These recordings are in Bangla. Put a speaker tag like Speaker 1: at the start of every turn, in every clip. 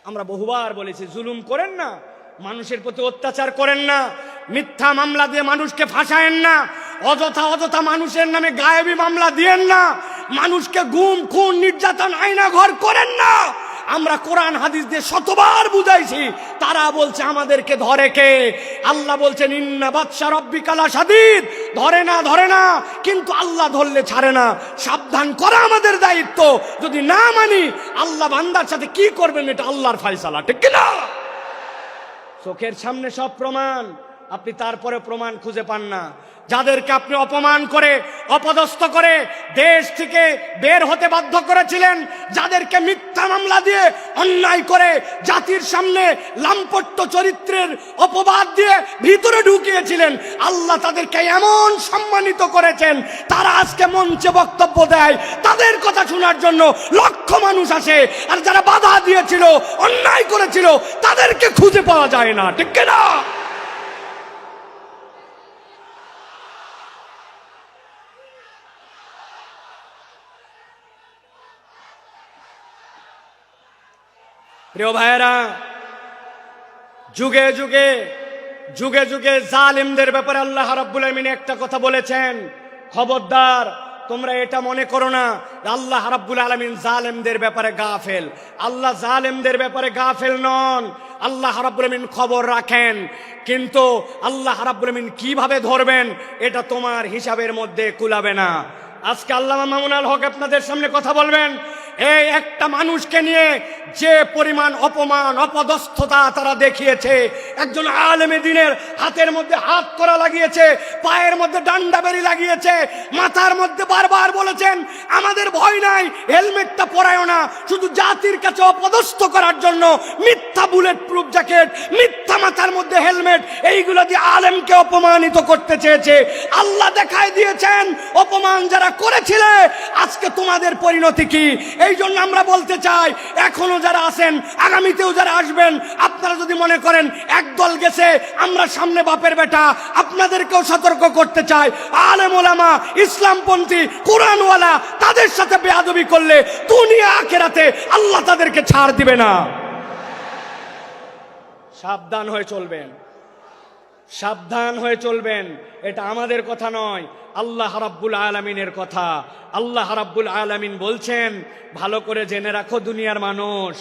Speaker 1: আমরা বহুবার বলেছি, জুলুম করেন না, মানুষের প্রতি অত্যাচার করেন না, মিথ্যা মামলা দিয়ে মানুষকে ফাঁসায়েন না, অযথা মানুষের নামে গায়েবী মামলা দিয়েন না, মানুষকে গুম খুন নির্যাতন আয়না ঘর করেন না। আমরা কোরআন হাদিস দিয়ে শতবার বুঝাইছি, তারা বলছে আমাদেরকে ধরে কে? আল্লাহ বলছেন ইন্না বাতশা রাব্বিকা লাশাদীদ, ধরে না, কিন্তু আল্লাহ ধরলে ছাড়ে না। সাবধান করা আমাদের দায়িত্ব। যদি না মানি, আল্লাহ বান্দার সাথে কি করবেন এটা আল্লাহর ফয়সালা, ঠিক কি না? চোখের সামনে সব প্রমাণ, আপনি তারপরে প্রমাণ খুঁজে পান না। যাদেরকে আপনি অপমান করে অপদস্থ করে দেশ থেকে বের হতে বাধ্য করেছিলেন, যাদেরকে মিথ্যা মামলা দিয়ে অন্যায় করে জাতির সামনে লাম্পট্য চরিত্রের অপবাদ দিয়ে ভিতরে ঢুকিয়েছিলেন, আল্লাহ তাদেরকে এমন সম্মানিত করেছেন, তারা আজকে মঞ্চে বক্তব্য দেয়, তাদের কথা শোনার জন্য লক্ষ মানুষ আসে। আর যারা বাধা দিয়েছিল, অন্যায় করেছিল, তাদেরকে খুঁজে পাওয়া যায় না, ঠিক না? প্রিয় ভাইয়েরা, যুগে যুগে জালিমদের ব্যাপারে আল্লাহ রাব্বুল আলামিন একটা কথা বলেছেন, খবরদার তোমরা এটা মনে করো না আল্লাহ রাব্বুল আলামিন জালেমদের ব্যাপারে গাফেল। আল্লাহ জালেমদের ব্যাপারে গাফেল নন, আল্লাহ রাব্বুল আলামিন খবর রাখেন, কিন্তু আল্লাহ রাব্বুল আলামিন কিভাবে ধরবেন এটা তোমার হিসাবের মধ্যে কুলাবে না। আজকে আল্লামা মামুন আল হক আপনাদের সামনে কথা বলবেন, এই একটা মানুষকে নিয়ে যে পরিমাণ অপমান অপদস্থতা তারা দেখিয়েছে, একজন আলেমে দ্বীনের হাতের মধ্যে হাত করা লাগিয়েছে, পায়ের মধ্যে ডান্ডা বেরি লাগিয়েছে, মাথার মধ্যে বারবার বলেছেন আমাদের ভয় নাই, হেলমেটটা পরায়ও না, শুধু জাতির কাছে অপদস্থ করার জন্য মিথ্যা বুলেট প্রুফ জ্যাকেট, মিথ্যা মাথার মধ্যে হেলমেট, এইগুলো দিয়ে আলেমকে অপমানিত করতে চেয়েছে। আল্লাহ দেখাই দিয়েছেন অপমান যারা করেছিল আজকে তোমাদের পরিণতি কি। এই জন্য আমরা বলতে চাই, এখনো যারা আছেন, আগামীতেও যারা আসবেন, আপনারা যদি মনে করেন একদল গেছে আমরা সামনে বাপের বেটা, আপনাদেরকেও সতর্ক করতে চাই, আলেম ওলামা ইসলামপন্থী কোরআনওয়ালা তাদের সাথে বেয়াদবি করলে দুনিয়া আখিরাতে আল্লাহ তাদেরকে ছাড় দিবে না। সাবধান হয়ে চলবেন, সাবধান হয়ে চলবেন। এটা আমাদের কথা নয়, আল্লাহ রাব্বুল আলামিনের কথা। আল্লাহ রাব্বুল আলামিন বলছেন, ভালো করে জেনে রাখো দুনিয়ার মানুষ,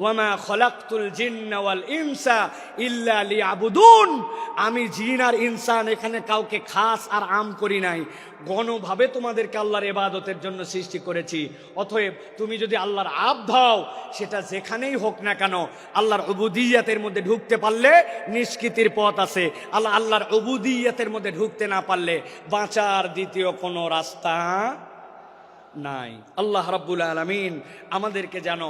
Speaker 1: ওয়ামা খলাকতুল জিন্না ওয়াল ইনসা ইল্লা লিয়াবুদুন, আমি জিন আর ইনসান এখানে কাউকে খাস আর আম করি নাই, গণভাবে তোমাদেরকে আল্লাহর ইবাদতের জন্য সৃষ্টি করেছি। অতএব তুমি যদি আল্লাহর আবদ হও, সেটা যেখানেই হোক না কেন, আল্লাহর উবুদিয়তের মধ্যে ঢুকতে পারলে নিষ্কৃতির পথ আছে, আল্লাহর উবুদিয়তের মধ্যে ঢুকতে না পারলে বাঁচার দ্বিতীয় কোনো রাস্তা নাই। আল্লাহ রাব্বুল আলামিন আমাদেরকে যেন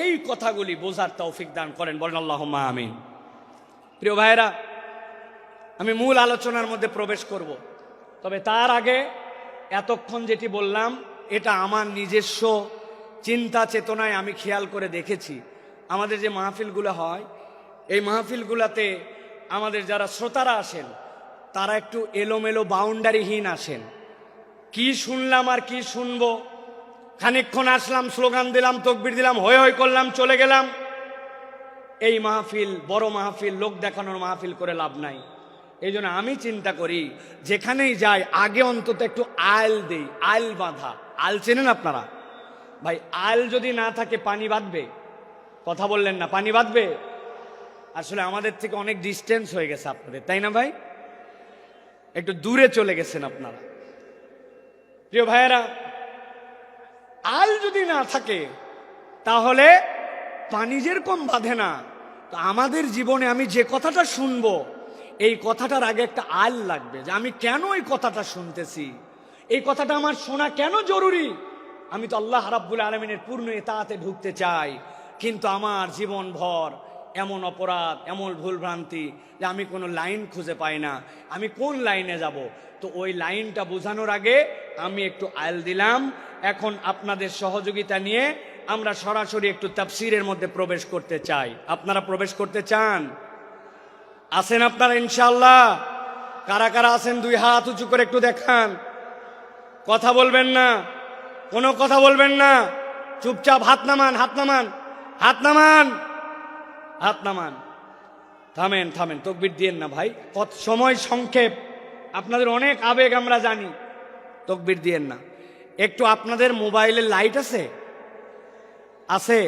Speaker 1: এই কথাগুলি বোঝার তৌফিক দান করেন, বলেন আল্লাহুম্মা আমিন। প্রিয় ভাইরা, আমি মূল আলোচনার মধ্যে প্রবেশ করব, তবে তার আগে এতক্ষণ যেটি বললাম এটা আমার নিজস্ব চিন্তা চেতনায় আমি খেয়াল করে দেখেছি। আমাদের যে মাহফিলগুলো হয়, এই মাহফিলগুলোতে আমাদের যারা শ্রোতারা আসেন তারা একটু এলোমেলো বাউন্ডারিহীন আসেন। কি শুনলাম আর কি শুনবো, খানিকক্ষণ আসলাম, স্লোগান দিলাম, তকবির দিলাম, হই হই করলাম, চলে গেলাম। এই মাহফিল বড় মাহফিল, লোক দেখানোর মাহফিল করে লাভ নাই। এই জন্য আমি চিন্তা করি যেখানেই যাই আগে অন্তত একটু আইল দেই, আইল বাঁধা। আইল চেনেন আপনারা? ভাই আইল যদি না থাকে পানি বাঁধবে? কথা বললেন না, পানি বাঁধবে? আসলে আমাদের থেকে অনেক ডিস্টেন্স হয়ে গেছে আপনাদের, তাই না ভাই? একটু দূরে চলে গেছেন আপনারা। প্রিয় ভাইয়েরা, আল যদি না থাকে তাহলে পানি যেরকম বাঁধে না, তো আমাদের জীবনে আমি যে কথাটা শুনবো এই কথাটার আগে একটা আল লাগবে, যে আমি কেন এই কথাটা শুনতেছি, এই কথাটা আমার শোনা কেন জরুরি। আমি তো আল্লাহ রাব্বুল আলামিনের পূর্ণ ইতাআতে ঢুকতে চাই, কিন্তু আমার জীবন ভর এমন অপরাধ, এমন ভুলভ্রান্তি যে আমি কোনো লাইন খুঁজে পাই না, আমি কোন লাইনে যাব। তো ওই লাইনটা বোঝানোর আগে আমি একটু আইল দিলাম। এখন আপনাদের সহযোগিতা নিয়ে আমরা সরাসরি একটু তাফসীরের মধ্যে প্রবেশ করতে চাই। আপনারা প্রবেশ করতে চান? আছেন আপনারা ইনশাআল্লাহ? কারা কারা আছেন দুই হাত উঁচু করে একটু দেখান। কথা বলবেন না, কোনো কথা বলবেন না, চুপচাপ হাত নামান, হাত নামান, হাত নামান। হাত নামান। থামেন থামেন, তাকবীর দিয়েন না ভাই, কত সময় সংক্ষেপ, আপনাদের অনেক আবেগ আমরা জানি, তাকবীর দিয়েন না। একটু আপনাদের মোবাইলে লাইট আছে? আছে?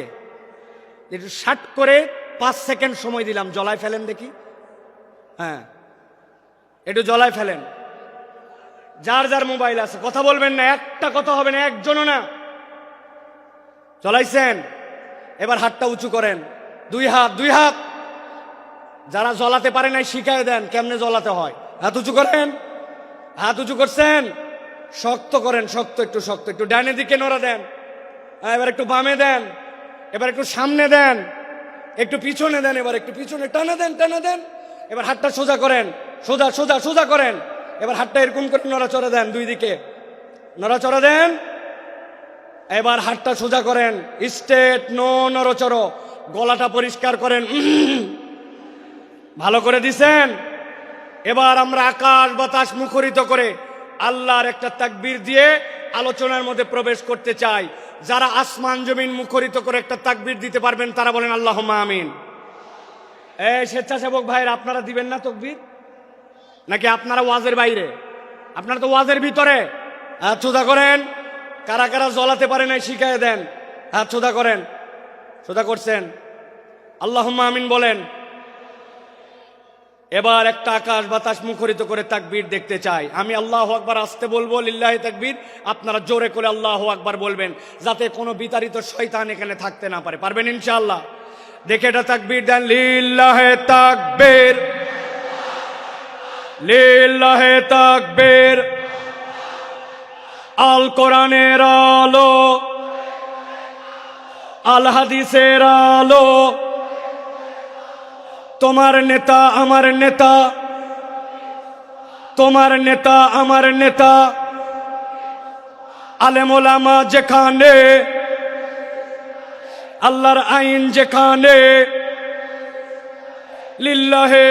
Speaker 1: একটু শার্ট করে 5 সেকেন্ড সময় দিলাম, জ্বলায় ফেলেন দেখি। হ্যাঁ, একটু জ্বলায় ফেলেন। যার যার মোবাইল আছে কথা বলবেন না, একটা কথা হবে না, একজনও না। জ্বলাইছেন? এবার হাতটা উঁচু করেন, 2 হাত 2 হাত। যারা জ্বলাতে পারে নাই শিখাই দেন কেমনে জ্বলাতে হয়। হাত উঁচু করেন, হাত উঁচু করছেন, শক্ত করেন, শক্ত, একটু শক্ত, একটু ডানে দিকে নড়া দেন, এবার একটু বামে দেন, এবার একটু সামনে দেন, একটু পিছনে দেন, এবার একটু পিছনে টানা দেন, টানা দেন। এবার হাতটা সোজা করেন, সোজা সোজা সোজা করেন। এবার হাতটা এরকম করে নড়াচড়া দেন, 2 দিকে নড়াচড়া দেন। এবার হাতটা সোজা করেন, স্ট্রেট, নো নড়চড়। গলাটা পরিষ্কার করেন, ভালো করে দিছেন। এবার আমরা আকাশ বাতাস মুখরিত করে আল্লাহর একটা তাকবীর দিয়ে আলোচনার মধ্যে প্রবেশ করতে চাই। যারা আসমান জমিন মুখরিত করে একটা তাকবীর দিতে পারবেন তারা বলেন আল্লাহুম্মা আমিন। এই স্বেচ্ছাসেবক ভাইরা, আপনারা দিবেন না তাকবীর? নাকি আপনারা ওয়াজের বাইরে? আপনারা তো ওয়াজের ভিতরে। হাত সোজা করেন। কারা কারা জ্বলাতে পারে নাই শিখাই দেন, হাত সোজা করেন। সোজা করছেন? আল্লাহুম্মা আমিন বলেন। এবার একটা আকাশ বাতাস মুখরিত করে তাকবীর দেখতে চাই। আমি আল্লাহু আকবার আসতে বলবো, লিল্লাহি তাকবীর, আপনারা জোরে করে আল্লাহু আকবার বলবেন, যাতে কোনো বিতাড়িত শয়তান এখানে থাকতে না পারে। পারবেন ইনশাআল্লাহ? দেখে এটা তাকবীর দেন, লিল্লাহি তাকবীর, লিল্লাহি তাকবীর। আল কোরআনের আলো, আল হাদিসের আলো, তোমার নেতা আমার নেতা, তোমার নেতা আমার নেতা। আলেম ওলামা যেখানে, আল্লাহর আইন যেখানে, লিল্লাহে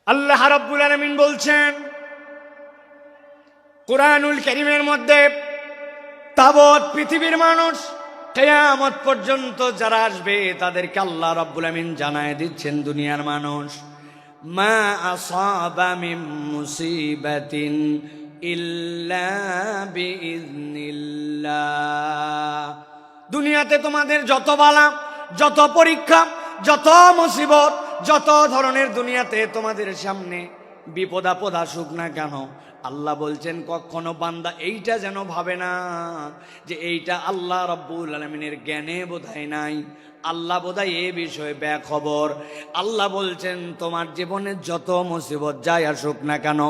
Speaker 1: আল্লাহ রাব্বুল আলামিন বলছেন কুরআনুল কারীমের মধ্যে, তাবৎ পৃথিবীর মানুষ কিয়ামত পর্যন্ত যারা আসবে তাদেরকে আল্লাহ রাব্বুল আলামিন জানায় দিচ্ছেন, দুনিয়ার মানুষ, মা আসাবা মিন মুসিবাতিন ইল্লা বিইজনিল্লাহ। দুনিয়াতে তোমাদের যত বালা, যত পরীক্ষা, যত মুসিবত, যত ধরনের দুনিয়াতে তোমাদের সামনে বিপদ আপদ আসুক না কেন, আল্লাহ বলছেন কখনো বান্দা এইটা যেন ভাবে না যে এইটা আল্লাহ রাব্বুল আলামিনের জ্ঞানে বোধহয় নাই, আল্লাহ বোধহয় এ বিষয়ে বেখবর। আল্লাহ বলছেন তোমার জীবনে যত মুসিবত যাই আসুক না কেন,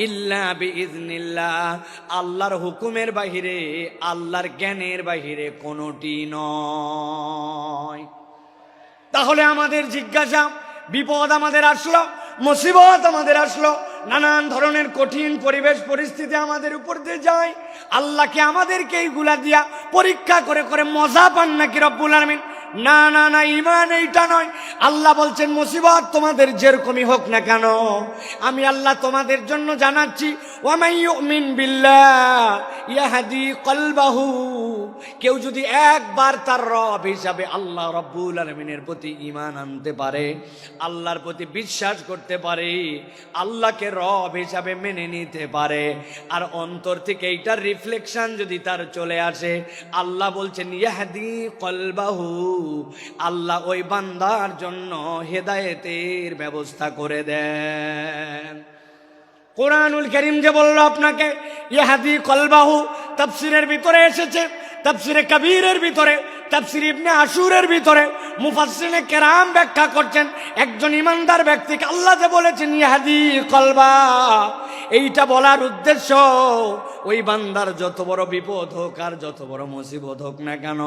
Speaker 1: ইল্লা বিইজনিল্লাহ, আল্লাহর হুকুমের বাহিরে, আল্লাহর জ্ঞানের বাহিরে কোনোটি নয়। তাহলে আমাদের জিজ্ঞাসা, বিপদ আমাদের আসলো, মুসিবত আমাদের আসলো, নানান ধরনের কঠিন পরিবেশ পরিস্থিতি আমাদের উপর দিয়ে যায়, আল্লাহকে আমাদেরকে এইগুলা দিয়া পরীক্ষা করে করে মজা পান নাকি রব্বুল আলামিন? না না না, ঈমান এইটা নয়। আল্লাহ বলছেন মুসিবত তোমাদের যেরকমই হোক না কেন, আমি আল্লাহ তোমাদের জন্য জানাচ্ছি, ওয়া মান ইউমিন বিল্লাহ ইয়াহদি কলবাহু, কেউ যদি একবার তার রব হিসাবে আল্লাহ রাব্বুল আলামিনের প্রতি ঈমান আনতে পারে, আল্লাহর প্রতি বিশ্বাস করতে পারে, আল্লাহকে রব হিসাবে মেনে নিতে পারে, আর অন্তর থেকে এইটার রিফ্লেকশন যদি তার চলে আসে, আল্লাহ বলছেন ইয়াহদি কলবাহু, আল্লাহ ওই বান্দার জন্য হেদায়েতের ব্যবস্থা করে দেন। কোরআনুল কারীম যে বলল আপনাকে ইয়াহদি কলবাহু, তাফসীরের ভিতরে এসেছে, তাফসীরে কবীরের ভিতরে, তাফসীর ইবনে আশুরের ভিতরে মুফাসসিরিনে কেরাম ব্যাখ্যা করছেন, একজন ইমানদার ব্যক্তিকে আল্লাহ যে বলেছেন ইয়াহদি কলবা, এইটা বলার উদ্দেশ্য, ওই বান্দার যত বড় বিপদ হোক আর যত বড় মুসিবত হোক না কেন,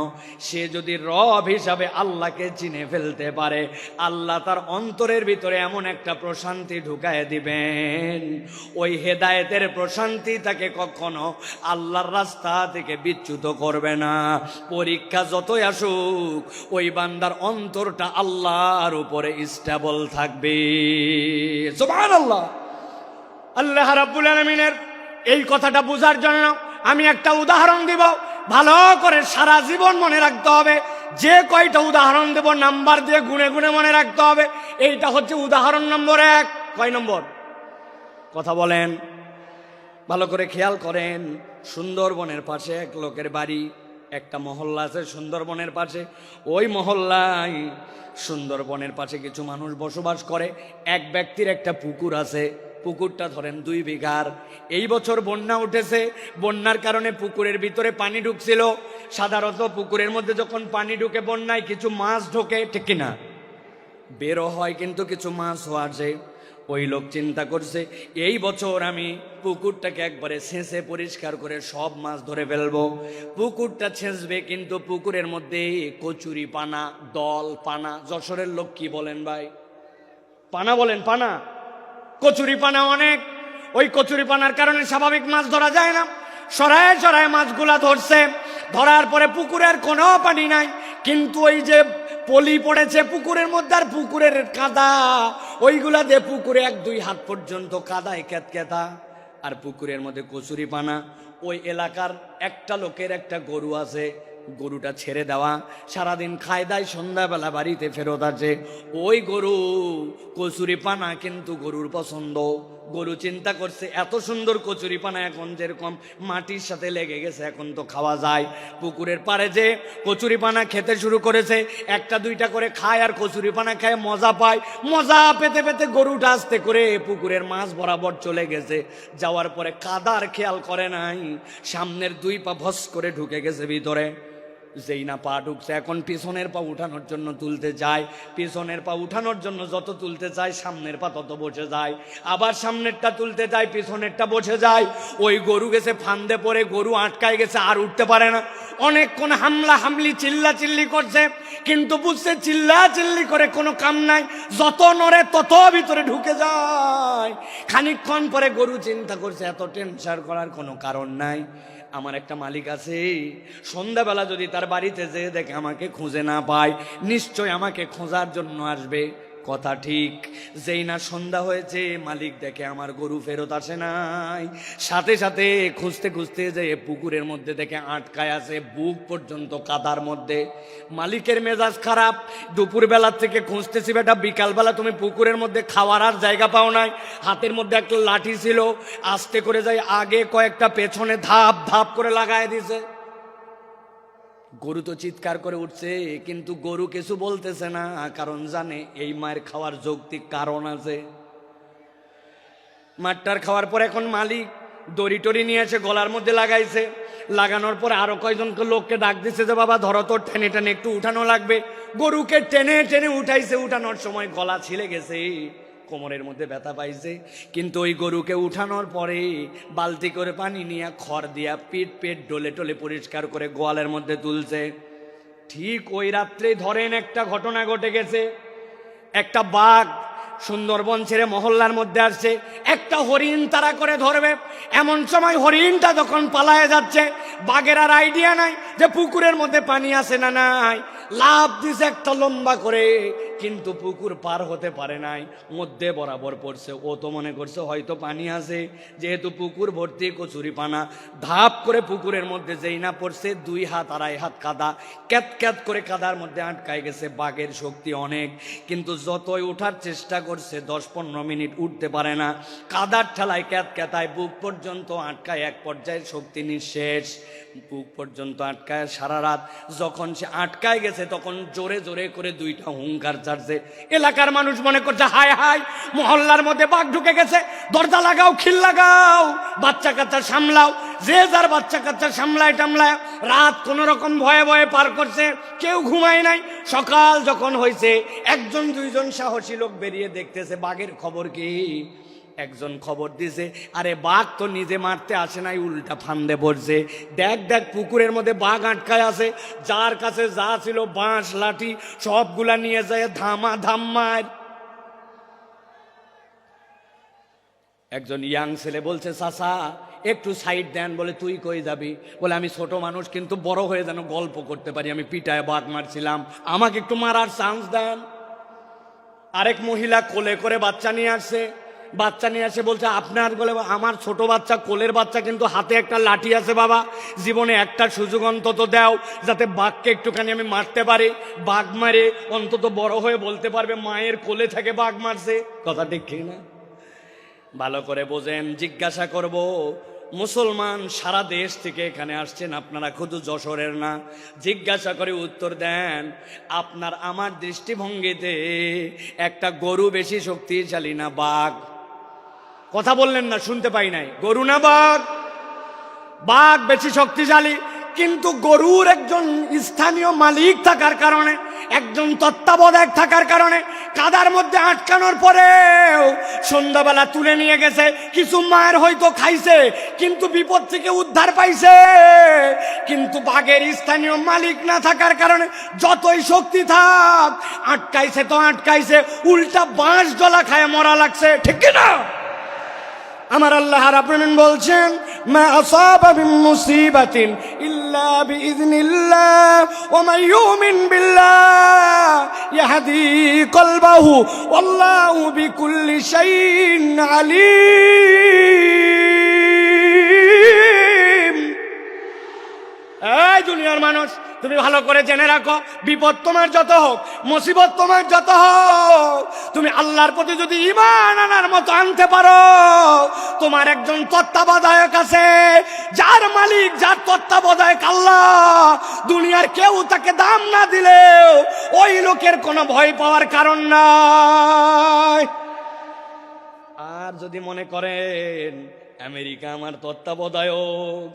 Speaker 1: সে যদি রব হিসাবে আল্লাহকে চিনে ফেলতে পারে, আল্লাহ তার অন্তরের ভিতরে এমন একটা প্রশান্তি ঢুকায় দিবেন, ওই হেদায়েতের প্রশান্তি তাকে কখনো আল্লাহর রাস্তা থেকে বিচ্যুত করবে না। পরীক্ষা যতই আসুক, ওই বান্দার অন্তরটা আল্লাহর উপরে স্টেবল থাকবে। সুবহানাল্লাহ। আল্লাহ রাব্বুল আলামিনের এই কথাটা বোঝার জন্য আমি একটা উদাহরণ দিব, ভালো করে সারা জীবন মনে রাখতে হবে। যে কয়টা উদাহরণ দেব নাম্বার দিয়ে গুনে গুনে মনে রাখতে হবে। এইটা হচ্ছে উদাহরণ নম্বর 1। কয় নম্বর? কথা বলেন, ভালো করে খেয়াল করেন। সুন্দরবনের পাশে এক লোকের বাড়ি, একটা মহল্লা আছে সুন্দরবনের পাশে। ওই মহল্লায় সুন্দরবনের পাশে কিছু মানুষ বসবাস করে। এক ব্যক্তির একটা পুকুর আছে, পুকুরটা ধরেন 2 বিঘার। এই বছর বন্যা উঠেছে, বন্যার কারণে পুকুরের ভিতরে পানি ঢুকছিল। সাধারণত পুকুরের মধ্যে যখন পানি ঢুকে বন্যায় কিছু মাছ ঢোকে, ঠিক কিনা? বেরো হয় কিন্তু কিছু মাছও আসে। ওই লোক চিন্তা করছে, এই বছর আমি পুকুরটাকে একবারে ছেঁচে পরিষ্কার করে সব মাছ ধরে ফেলবো। পুকুরটা ছেঁচবে, কিন্তু পুকুরের মধ্যে কচুরি পানা, দল পানা। যশোরের লোক কি বলেন ভাই? পানা বলেন, পানা, কচুরি পানা অনেক। ওই কচুরি পানার কারণে স্বাভাবিক মাছ ধরা যায় না। সরায় সরায় মাছগুলা ধরছে। ধরার পরে পুকুরের কোনো পানি নাই, কিন্তু ওই যে পলি পড়েছে পুকুরের মধ্যে আর পুকুরের কাদা, ওইগুলা দিয়ে পুকুরে 1-2 হাত পর্যন্ত কাদায় ক্যাতক্যাতা। আর পুকুরের মধ্যে কচুরি পানা। ওই এলাকার একটা লোকের একটা গরু আছে, গরুটা ছেড়ে দেওয়া, সারাদিন খায় দায়, সন্ধ্যাবেলা বাড়িতে ফেরত আসে। ওই গরু কচুরি পানা কিন্তু গরুর পছন্দ। গরু চিন্তা করছে, এত সুন্দর কচুরি পানা এখন যেরকম মাটির সাথে লেগে গেছে, এখন তো খাওয়া যায়। পুকুরের পাড়ে যে কচুরি পানা খেতে শুরু করেছে, 1-2টা করে খায় আর কচুরি পানা খায়, মজা পায়। মজা পেতে পেতে গরুটা আস্তে করে পুকুরের মাছ বরাবর চলে গেছে। যাওয়ার পরে কাদার খেয়াল করে নাই, সামনের 2 পা ভস করে ঢুকে গেছে ভিতরে। যেই না পা ঢুকছে, এখন পিছনের পা উঠানোর জন্য তুলতে যায়। পিছনের পা উঠানোর জন্য যত তুলতে চায়, সামনের পা তত বসে যায়। আবার সামনেরটা তুলতে যায়, পিছনেরটা বসে যায়। ওই গরু গেছে ফান্দে পড়ে, গরু আটকায় গেছে, আর উঠতে পারে না। অনেকক্ষণ হামলা হামলি চিল্লা চিল্লি করছে, কিন্তু বুঝছে চিল্লা চিল্লি করে কোনো কাম নাই। যত নড়ে তত ভিতরে ঢুকে যায়। খানিকক্ষণ পরে গরু চিন্তা করছে, এত টেনশন করার কোনো কারণ নাই। আমার একটা মালিক আছে, সন্ধ্যাবেলা যদি তার বাড়িতে যেয়ে দেখে আমাকে খুঁজে না পায়, নিশ্চয় আমাকে খোঁজার জন্য আসবে। কথা ঠিক। যেই না সন্ধ্যা হয়েছে, মালিক দেখে আমার গরু ফেরত আসে নাই। সাথে সাথে খুঁজতে খুঁজতে যে পুকুরের মধ্যে দেখে আটকায় আছে, বুক পর্যন্ত কাদার মধ্যে। মালিকের মেজাজ খারাপ। দুপুরবেলা থেকে খুঁজতেছি বেটা, বিকালবেলা তুমি পুকুরের মধ্যে খাওয়ার আর জায়গা পাও নাই। হাতের মধ্যে একটা লাঠি ছিল, আস্তে করে যাই আগে কয়েকটা, পেছনে ধাপ ধাপ করে লাগায় দিছে। গরু তো চিৎকার করে উঠছে, কিন্তু গরু কিছু বলতেছে না, কারণ জানে এই মায়ের খাওয়ার যৌক্তিক কারণ আছে। মাঠটার খাওয়ার পর এখন মালিক দড়ি টড়ি নিয়ে এসে গলার মধ্যে লাগাইছে। লাগানোর পরে আরো কয়েকজনকে লোককে ডাক দিচ্ছে যে বাবা ধরো তো, টেনে টেনে একটু উঠানো লাগবে। গরুকে টেনে টেনে উঠাইছে। উঠানোর সময় গলা ছিলে গেছে, কোমরের মধ্যে ব্যথা পাইছে। কিন্তু ওই গরুকে উঠানোর পরে বালতি করে পানি নিয়ে খড় দিয়া পিট পেট ডলে টলে পরিষ্কার করে গোয়ালের মধ্যে তুলছে। ঠিক ওই রাত্রে ধরেন একটা ঘটনা ঘটে গেছে। একটা বাঘ সুন্দরবন ছেড়ে মহল্লার মধ্যে আসছে, একটা হরিণ তারা করে ধরবে। এমন সময় হরিণটা যখন পালায়ে যাচ্ছে, বাঘের আর আইডিয়া নাই যে পুকুরের মধ্যে পানি আছে না নাই। লাফ দিছে একটা লম্বা করে, কিন্তু পুকুর পার হতে পারে নাই, মধ্যে বরাবর পড়ছে। ও তো মনে করছে হয়তো পানি আছে, যেহেতু পুকুর ভর্তি কচুরি পানা। ধাপ করে পুকুরের মধ্যে যেই না পড়ছে, 2 হাত 2.5 হাত কাদা, ক্যাত ক্যাত করে কাদার মধ্যে আটকায় গেছে। বাঘের শক্তি অনেক, কিন্তু যতই ওঠার চেষ্টা করছে 10-15 মিনিট উঠতে পারে না। কাদার ঠেলায় ক্যাত ক্যাতায় বুক পর্যন্ত আটকায়, এক পর্যায়ে শক্তি নিঃশেষ। বুক পর্যন্ত আটকায় সারা রাত। যখন সে আটকায় গেছে, তখন জোরে জোরে করে 2টা হুঙ্কার ছাড়ছে। এলাকার মানুষ মনে করছে হায় হায়, মহল্লার মধ্যে বাঘ ঢুকে গেছে, দরজা লাগাও, খিল লাগাও, বাচ্চা কাচ্চা সামলাও। যে যার বাচ্চা কাচ্চা সামলায় টামলায় রাত কোন রকম ভয়ে ভয়ে পার করছে, কেউ ঘুমায় নাই। সকাল যখন হয়েছে, 1-2জন সাহসী লোক বেরিয়ে দেখতেছে বাঘের খবর কি। একজন খবর দিছে, আরে বাঘ তো নিজে মারতে আসে নাই, উল্টা ফান্দে পড়ছে। দেখ দেখ পুকুরের মধ্যে বাঘ আটকায় আছে, যার কাছে যা ছিল বাঁশ লাঠি সবগুলা নিয়ে যায় ধামা ধাম মার। একজন ইয়াং ছেলে বলছে, চাচা একটু সাইড দেন। বলে তুই কই যাবি? বলে আমি ছোট মানুষ, কিন্তু বড় হয়ে যেন গল্প করতে পারি, আমি পিটায় বাঘ মারছিলাম, আমাকে একটু মারার চান্স দেন। আরেক মহিলা কোলে করে বাচ্চা নিয়ে আসছে, বাচ্চা নিয়ে আসে বলছে আপনার। বলে আমার ছোট বাচ্চা, কোলের বাচ্চা, কিন্তু হাতে একটা লাঠি আছে বাবা, জীবনে একটা সুযোগ অন্তত দাও যাতে বাঘকে একটুখানি আমি মারতে পারি, বাঘ মারে অন্তত বড় হয়ে বলতে পারবে মায়ের কোলে থেকে বাঘ মারছে। কথা ঠিক না? ভালো করে বোঝেন, জিজ্ঞাসা করব, মুসলমান সারা দেশ থেকে এখানে আসছেন, আপনারা শুধু যশোরের না, জিজ্ঞাসা করে উত্তর দেন, আপনার আমার দৃষ্টিভঙ্গিতে একটা গরু বেশি শক্তিশালী না বাঘ? কথা বললেন না, শুনতে পাই নাই। গরু না বাঘ? বাঘ বেশি শক্তিশালী, কিন্তু গরুর একজন স্থানীয় মালিক থাকার কারণে, একজন তত্ত্বাবধায়ক থাকার কারণে কাদার মধ্যে আটকানোর পরেও সন্ধ্যাবেলা তুলে নিয়ে গেছে, কিছু মায়ের হয়তো খাইছে, কিন্তু বিপদ থেকে উদ্ধার পাইছে। কিন্তু বাঘের স্থানীয় মালিক না থাকার কারণে যতই শক্তি থাক, আটকাইছে তো আটকাইছে, উল্টা বাঁশ জলা খায় মরা লাগছে। ঠিক না? আমার আল্লাহ রাব্বুল আলামিন বলছেন, মা আসাবা মিন মুসিবাতিন ইল্লা বিইذنিল্লাহ ওয়া মান ইউমিন বিল্লাহ ইয়াহদি কলবাহু ওয়াল্লাহু বিকুল্লি শাইইন আলীম। এই দুনিয়ার মানুষ, তুমি ভালো করে জেনে রাখো, বিপদ তোমার যত হোক, মুসিবত তোমার যত হোক, তুমি আল্লাহর প্রতি যদি ঈমান আনার মতো আনতে পারো, তোমার একজন তত্ত্বাবধায়ক আছে, যার মালিক, যার তত্ত্বাবধায়ক আল্লাহ। দুনিয়ার কেউ তাকে দাম না দিলেও ওই লোকের কোনো ভয় পাওয়ার কারণ নাই। আর যদি মনে করেন আমেরিকা আমার তত্ত্বাবধায়ক,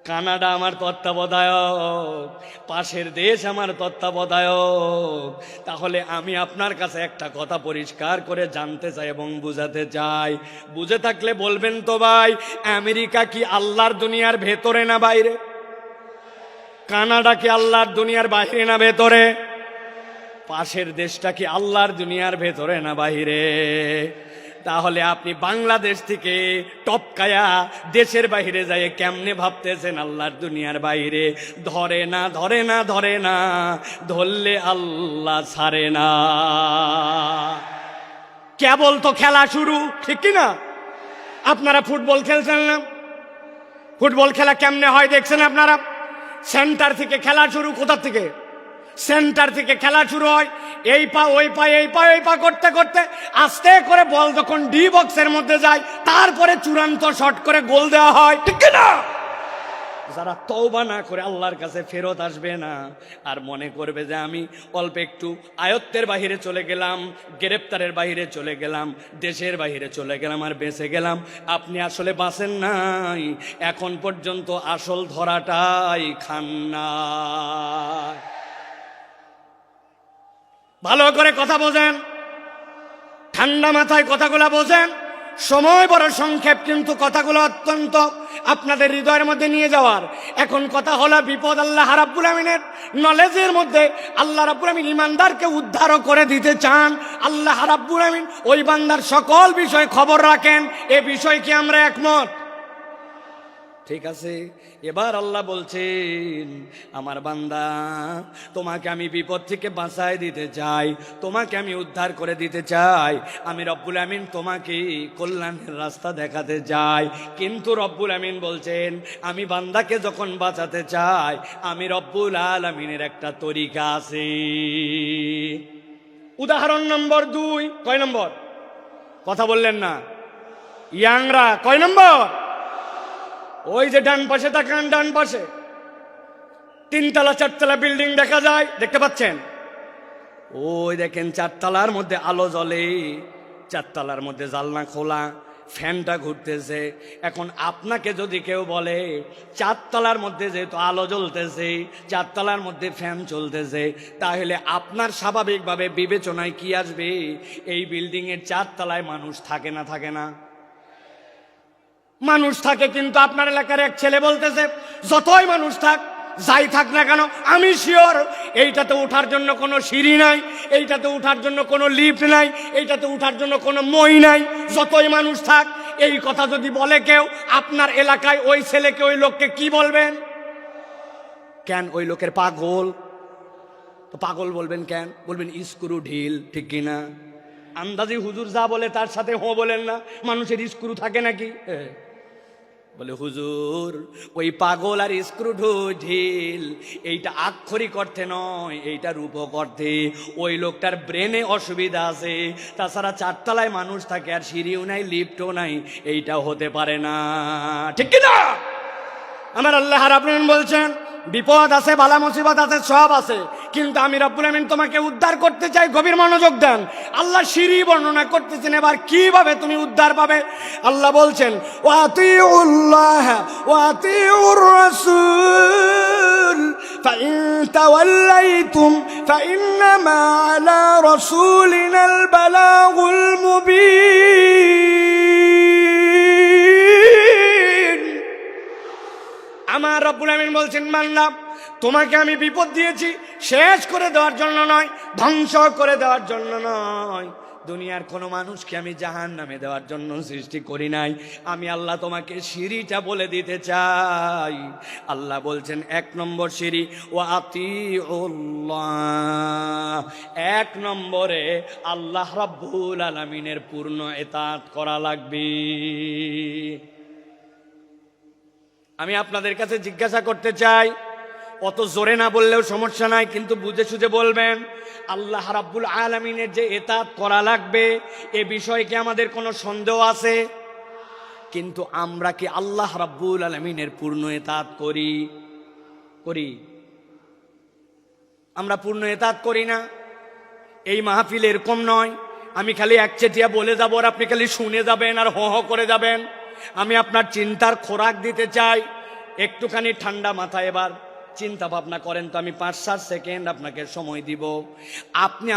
Speaker 1: কানাডা আমার তত্ত্বাবধায়ক, পাশের দেশ আমার তত্ত্বাবধায়ক, তাহলে আমি আপনার কাছে একটা কথা পরিষ্কার করে জানতে চাই এবং বুঝাতে চাই। বুঝে থাকলে বলবেন তো ভাই, আমেরিকা কি আল্লাহর দুনিয়ার ভেতরে না বাইরে? কানাডা কি আল্লাহর দুনিয়ার বাইরে না ভেতরে? পাশের দেশটা কি আল্লাহর দুনিয়ার ভেতরে না বাইরে? তাহলে আপনি বাংলাদেশ থেকে টপকায়া দেশের বাইরে যায় কেমনে ভাবতেছেন আল্লাহর দুনিয়ার বাইরে? ধরে না, ধরে না, ধরে না, ধরলে আল্লাহ ছাড়ে না। কেবল তো খেলা শুরু, ঠিক কি না? আপনারা ফুটবল খেলছেন না? ফুটবল খেলা কেমনে হয় দেখছেন আপনারা? সেন্টার থেকে খেলা শুরু। কোথা থেকে? সেন্টার থেকে খেলা শুরু হয়, এই পা ওই পা, এই পা ওই পা করতে করতে আস্তে করে বল যখন ডি বক্সের মধ্যে যায়, তারপরে চূড়ান্ত শট করে গোল দেওয়া হয়, ঠিক না? যারা তওবা না করে আল্লাহর কাছে ফেরত আসবে না, আর মনে করবে যে আমি অল্প একটু আয়ত্তের বাহিরে চলে গেলাম, গ্রেপ্তারের বাহিরে চলে গেলাম, দেশের বাহিরে চলে গেলাম আর বেঁচে গেলাম, আপনি আসলে বাঁচেন নাই। এখন পর্যন্ত আসল ধরাটাই খান না। ভালো করে কথা বোঝেন, ঠান্ডা মাথায় কথাগুলো বোঝেন। সময় বড় সংক্ষেপ, কিন্তু কথাগুলো অত্যন্ত আপনাদের হৃদয়ের মধ্যে নিয়ে যাওয়ার। এখন কথা হলো বিপদ আল্লাহ রাব্বুল আমিনের নলেজের মধ্যে। আল্লাহ রাব্বুল আমিন ইমানদারকে উদ্ধারও করে দিতে চান। আল্লাহ রাব্বুল আমিন ওই বান্দার সকল বিষয় খবর রাখেন। এ বিষয় কি আমরা একমত? ঠিক আছে। এবার আল্লাহ বলছেন, আমার বান্দা, তোমাকে আমি বিপদ থেকে বাঁচায় দিতে চাই, তোমাকে আমি উদ্ধার করে দিতে চাই। আমি রব্বুল আমিন তোমাকে কল্যাণের রাস্তা দেখাতে চাই। কিন্তু রব্বুল আমিন বলছেন, আমি বান্দাকে যখন বাঁচাতে চাই, আমি রব্বুল আলামিনের একটা তরিকা আছে। উদাহরণ নম্বর 2। কয় নম্বর? কথা বললেন না ইয়াংরা? কয় নম্বর? ওই যে ডান পাশে তাকান, ডান পাশে 3তলা 4তলা বিল্ডিং দেখা যায়, দেখতে পাচ্ছেন? ওই দেখেন 4তলার মধ্যে আলো জ্বলে, 4তলার মধ্যে জানলা খোলা, ফ্যানটা ঘুরতেছে। এখন আপনাকে যদি কেউ বলে চারতলার মধ্যে যেহেতু আলো জ্বলতেছে, চারতলার মধ্যে ফ্যান চলতেছে, তাহলে আপনার স্বাভাবিকভাবে বিবেচনায় কি আসবে? এই বিল্ডিং এর চারতলায় মানুষ থাকে না থাকে না? মানুষ থাকে, কিন্তু আপনার এলাকার এক ছেলে বলতেছে যতই মানুষ থাক, যাই থাক না কেন, আমি শিওর এইটাতে ওঠার জন্য কোনো সিঁড়ি নাই, এইটাতে ওঠার জন্য কোনো লিফট নাই, এইটাতে ওঠার জন্য কোনো মই নাই, যতই মানুষ থাক। এই কথা যদি বলে কেউ আপনার এলাকায়, ওই ছেলেকে, ওই লোককে কি বলবেন? কেন? ওই লোকের পাগল। তো পাগল বলবেন কেন? বলবেন স্ক্রু ঢিল, ঠিক কিনা? আন্দাজি হুজুর যা বলে তার সাথে হো বলেন না। মানুষের স্ক্রু থাকে নাকি? বলে হুজুর ওই পাগল আর স্ক্রু ঢিল এইটা আক্ষরিক অর্থে নয়, এইটা রূপক অর্থে। ওই লোকটার ব্রেনে অসুবিধা আছে, তাছাড়া চারতলায় মানুষ থাকে আর সিঁড়িও নাই, লিফটও নাই, এইটা হতে পারে না, ঠিক কিনা? আমার আল্লাহ রাব্বুল আলামিন বলছেন বিপদ আছে, বালা মুসিবত আছে, সব আছে, কিন্তু আমি রব্বুল আমিন তোমাকে উদ্ধার করতে চাই। গভীর মনোযোগ দেন। আল্লাহ সিঁড়ি বর্ণনা করতেছেন, এবার কিভাবে তুমি উদ্ধার পাবে। আল্লাহ বলছেন ওয়াতিউল্লাহ ওয়াতিউর রাসূল ফাইন তাওয়াল্লাইতুম ফাইন্নামা আলা রাসূলিনাল বালাগুল মুবিন। আমার রব্বুল আমিন বলছেন বান্দা, তোমাকে আমি বিপদ দিয়েছি শেষ করে দেওয়ার জন্য নয়, ধ্বংস করে দেওয়ার জন্য নয়। দুনিয়ার কোনো মানুষকে আমি জাহান্নামে দেওয়ার জন্য সৃষ্টি করি নাই। আমি আল্লাহ তোমাকে সিঁড়িটা বলে দিতে চাই। আল্লাহ বলছেন 1 নম্বর সিঁড়ি ওয়াতিউল্লাহ। 1 নম্বরে আল্লাহ রাব্বুল আলামিনের পূর্ণ ইতাআত করা লাগবে। আমি আপনাদের কাছে জিজ্ঞাসা করতে চাই, অত জোরে না বললেও সমস্যা নাই, কিন্তু বুঝে সুঝে বলবেন। আল্লাহ রাব্বুল আলামিনের যে ইতাআত করা লাগবে, এ বিষয়ে কি আমাদের কোনো সন্দেহ আছে? কিন্তু আমরা কি আল্লাহ রাব্বুল আলামিনের পূর্ণ ইতাআত করি? আমরা পূর্ণ ইতাআত করি না। এই মাহফিল এরকম নয় আমি খালি একচেটিয়া বলে যাব আর আপনি খালি শুনে যাবেন আর হো হো করে যাবেন। আমি আপনার চিন্তার খোরাক দিতে চাই। একটুখানি ঠান্ডা মাথায় এবার চিন্তা ভাবনা করেন তো। আমি 5-7 সেকেন্ড আপনাকে সময় দিব।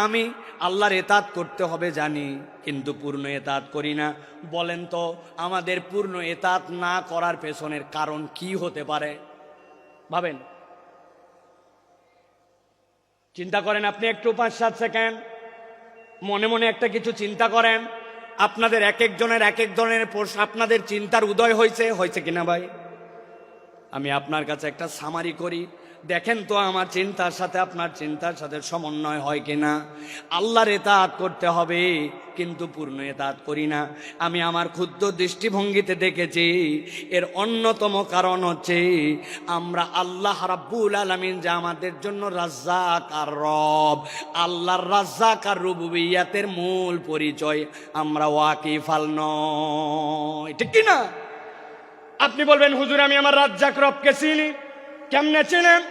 Speaker 1: আমি আল্লাহর ইতাআত করতে হবে জানি, কিন্তু পূর্ণ ইতাআত করি না। বলেন তো আমাদের পূর্ণ ইতাআত না করার পেছনের কারণ কি হতে পারে? ভাবেন, চিন্তা করেন। আপনি একটু 5-7 সেকেন্ড মনে মনে একটা কিছু চিন্তা করেন। আপনাদের এক একজনের এক এক ধরনের প্রশ্ন, আপনাদের চিন্তার উদয় হয়েছে কিনা ভাই? আমি আপনার কাছে একটা সামারি করি, দেখেন তো আমার চিন্তার সাথে আপনার চিন্তার সাথে সমন্বয় হয় কিনা। আল্লাহর ইতাআত করতে হবে, কিন্তু পূর্ণ ইতাআত করি না। আমি আমার ক্ষুদ্র দৃষ্টিভঙ্গিতে দেখেছি এর অন্যতম কারণ হচ্ছে আমরা আল্লাহ রাব্বুল আলামিন যে আমাদের জন্য রাজ্জাক আর রব, আল্লাহর রাজ্জাক আর রুবুবিয়্যাতের মূল পরিচয় আমরা ওয়াকিফাল নয়, ঠিক কিনা? আপনি বলবেন হুজুর আমি আমার রাজ্জাক রবকে চিনি। কেমনে চিনেন?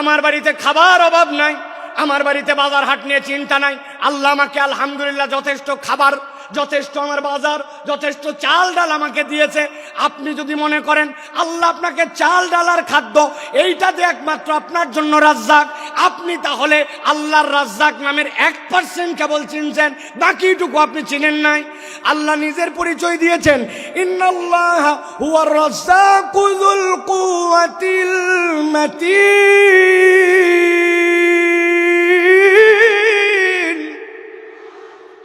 Speaker 1: আমার বাড়িতে খাবার অভাব নাই, আমার বাড়িতে বাজার হাট নিয়ে চিন্তা নাই। আল্লাহ আমাকে আলহামদুলিল্লাহ যথেষ্ট খাবার, যথেষ্ট আমার বাজার, যথেষ্ট চাল ডাল আমাকে দিয়েছে। আপনি যদি মনে করেন আল্লাহ আপনাকে চাল ডাল আর খাদ্য এইটা দিয়ে একমাত্র আপনার জন্য রাজ্জাক, আপনি তাহলে আল্লাহর রাজ্জাক নামের 1% কেবল চিনছেন, বাকিটুকু আপনি চিনেন নাই। আল্লাহ নিজের পরিচয় দিয়েছেন, ইন্নাল্লাহ হুয়ার রাজ্জাকু যুল কুওয়াতিল মাতিন।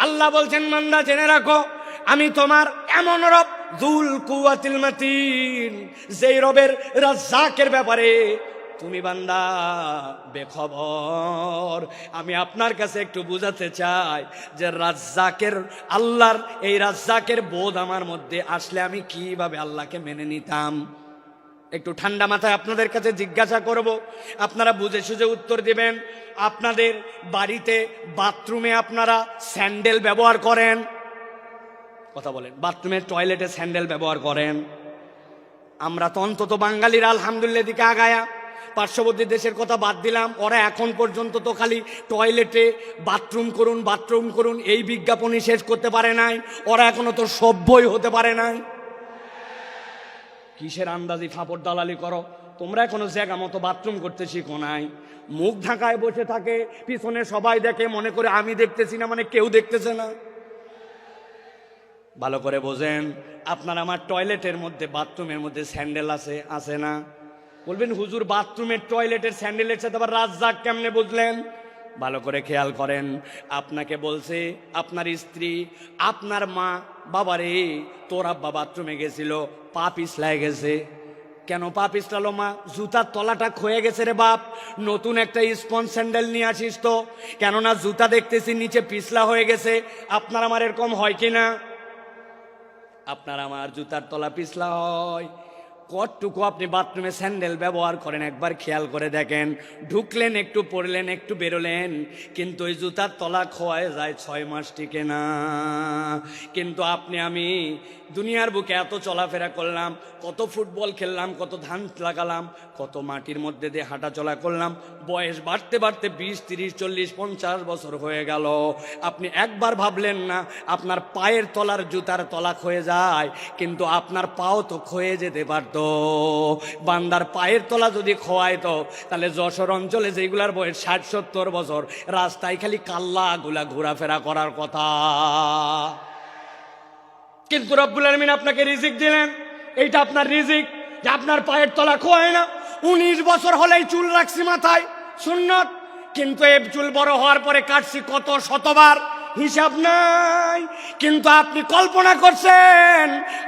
Speaker 1: আল্লাহ বলছেন বান্দা জেনে রাখো আমি তোমার এমন রব যুল কুওয়াতিল মাতিন, যেই রবের রাজ্জাকের ব্যাপারে তুমি বান্দা বেখবর। আমি আপনার কাছে একটু বুঝাতে চাই যে রাজ্জাকের, আল্লাহর এই রাজ্জাকের বোধ আমার মধ্যে আসলে আমি কিভাবে আল্লাহকে মেনে নিতাম। একটু ঠান্ডা মাথায় আপনাদের কাছে জিজ্ঞাসা করব, আপনারা বুঝে সুঝে উত্তর দিবেন। আপনাদের বাড়িতে বাথরুমে আপনারা স্যান্ডেল ব্যবহার করেন? কথা বলেন। বাথরুমের টয়লেটে স্যান্ডেল ব্যবহার করেন? আমরা তো অন্তত বাঙালিরা আলহামদুলিল্লাহ দিকে আগায়া পার্শ্ববর্তী দেশের কথা বাদ দিলাম, ওরা এখন পর্যন্ত তো খালি টয়লেটে বাথরুম করুন বাথরুম করুন এই বিজ্ঞাপনই শেষ করতে পারে নাই, ওরা এখনো তো সভ্যই হতে পারে নাই। কিসের আন্দাজি ফাপড় দালালি করো, তোমরা এখনো জায়গা মতো বাথরুম করতে শিখো নাই। মুখ ঢাকায় বসে থাকে, পিছনে সবাই দেখে, মনে করে আমি দেখতেছি না মানে কেউ দেখতেছে না। ভালো করে বোঝেন, আপনার আমার টয়লেটের মধ্যে বাথরুমের মধ্যে স্যান্ডেল আছে, আছে না? বলবেন হুজুর বাথরুমের টয়লেটের স্যান্ডেলের সাথে আবার রাজ্জাক কেমনে বুঝলেন? ভালো করে খেয়াল করেন, আপনাকে বলছে আপনার স্ত্রী, আপনার মা, বাবারে তোর আব্বা বাথরুমে গেছিল, পা পিছলায় গেছে। কেন পা পিছলালো মা? জুতার তলাটা ক্ষয়ে গেছে রে বাপ, নতুন একটা স্পঞ্জ স্যান্ডেল নিয়ে আসিস তো, কেননা জুতা দেখতেছি নিচে পিছলা হয়ে গেছে। আপনার আমার এরকম হয় কি না? আপনার আমার জুতার তলা পিছলা হয়। কতটুকু আপনি বাথরুমে স্যান্ডেল ব্যবহার করেন একবার খেয়াল করে দেখেন। ঢুকলেন একটু, পড়লেন একটু, বেরোলেন, কিন্তু ওই জুতার তলা খোয়ায় যায়, 6 মাস টিকে না। কিন্তু আপনি আমি দুনিয়ার বুকে এত চলাফেরা করলাম, কত ফুটবল খেললাম, কত ধান লাগালাম, কত মাটির মধ্যে দিয়ে হাঁটা চলা করলাম, বয়স বাড়তে বাড়তে 20, 30, 40, 50 বছর হয়ে গেল। আপনি একবার ভাবলেন না আপনার পায়ের তলার জুতার তলা ক্ষয়ে যায়, কিন্তু আপনার পাও তো ক্ষয়ে যেতে পারত। বান্দার পায়ের তলা যদি খোয়াইতো তাহলে যশোর অঞ্চলে যেগুলার বয়স 60-70 বছর, রাস্তায় খালি কাল্লাগুলা ঘোরাফেরা করার কথা। কিন্তু রব্বুল আলামিন আপনাকে রিজিক দিলেন, এইটা আপনার রিজিক যে আপনার পায়ের তলা খোয়ায় না। 19 বছর হলেই চুল রাখছি মাথায়, সুন্নত, কিন্তু এই চুল বড় হওয়ার পরে কাটছি কত শতবার, হিসাব নাই। কিন্তু আপনি কল্পনা করছেন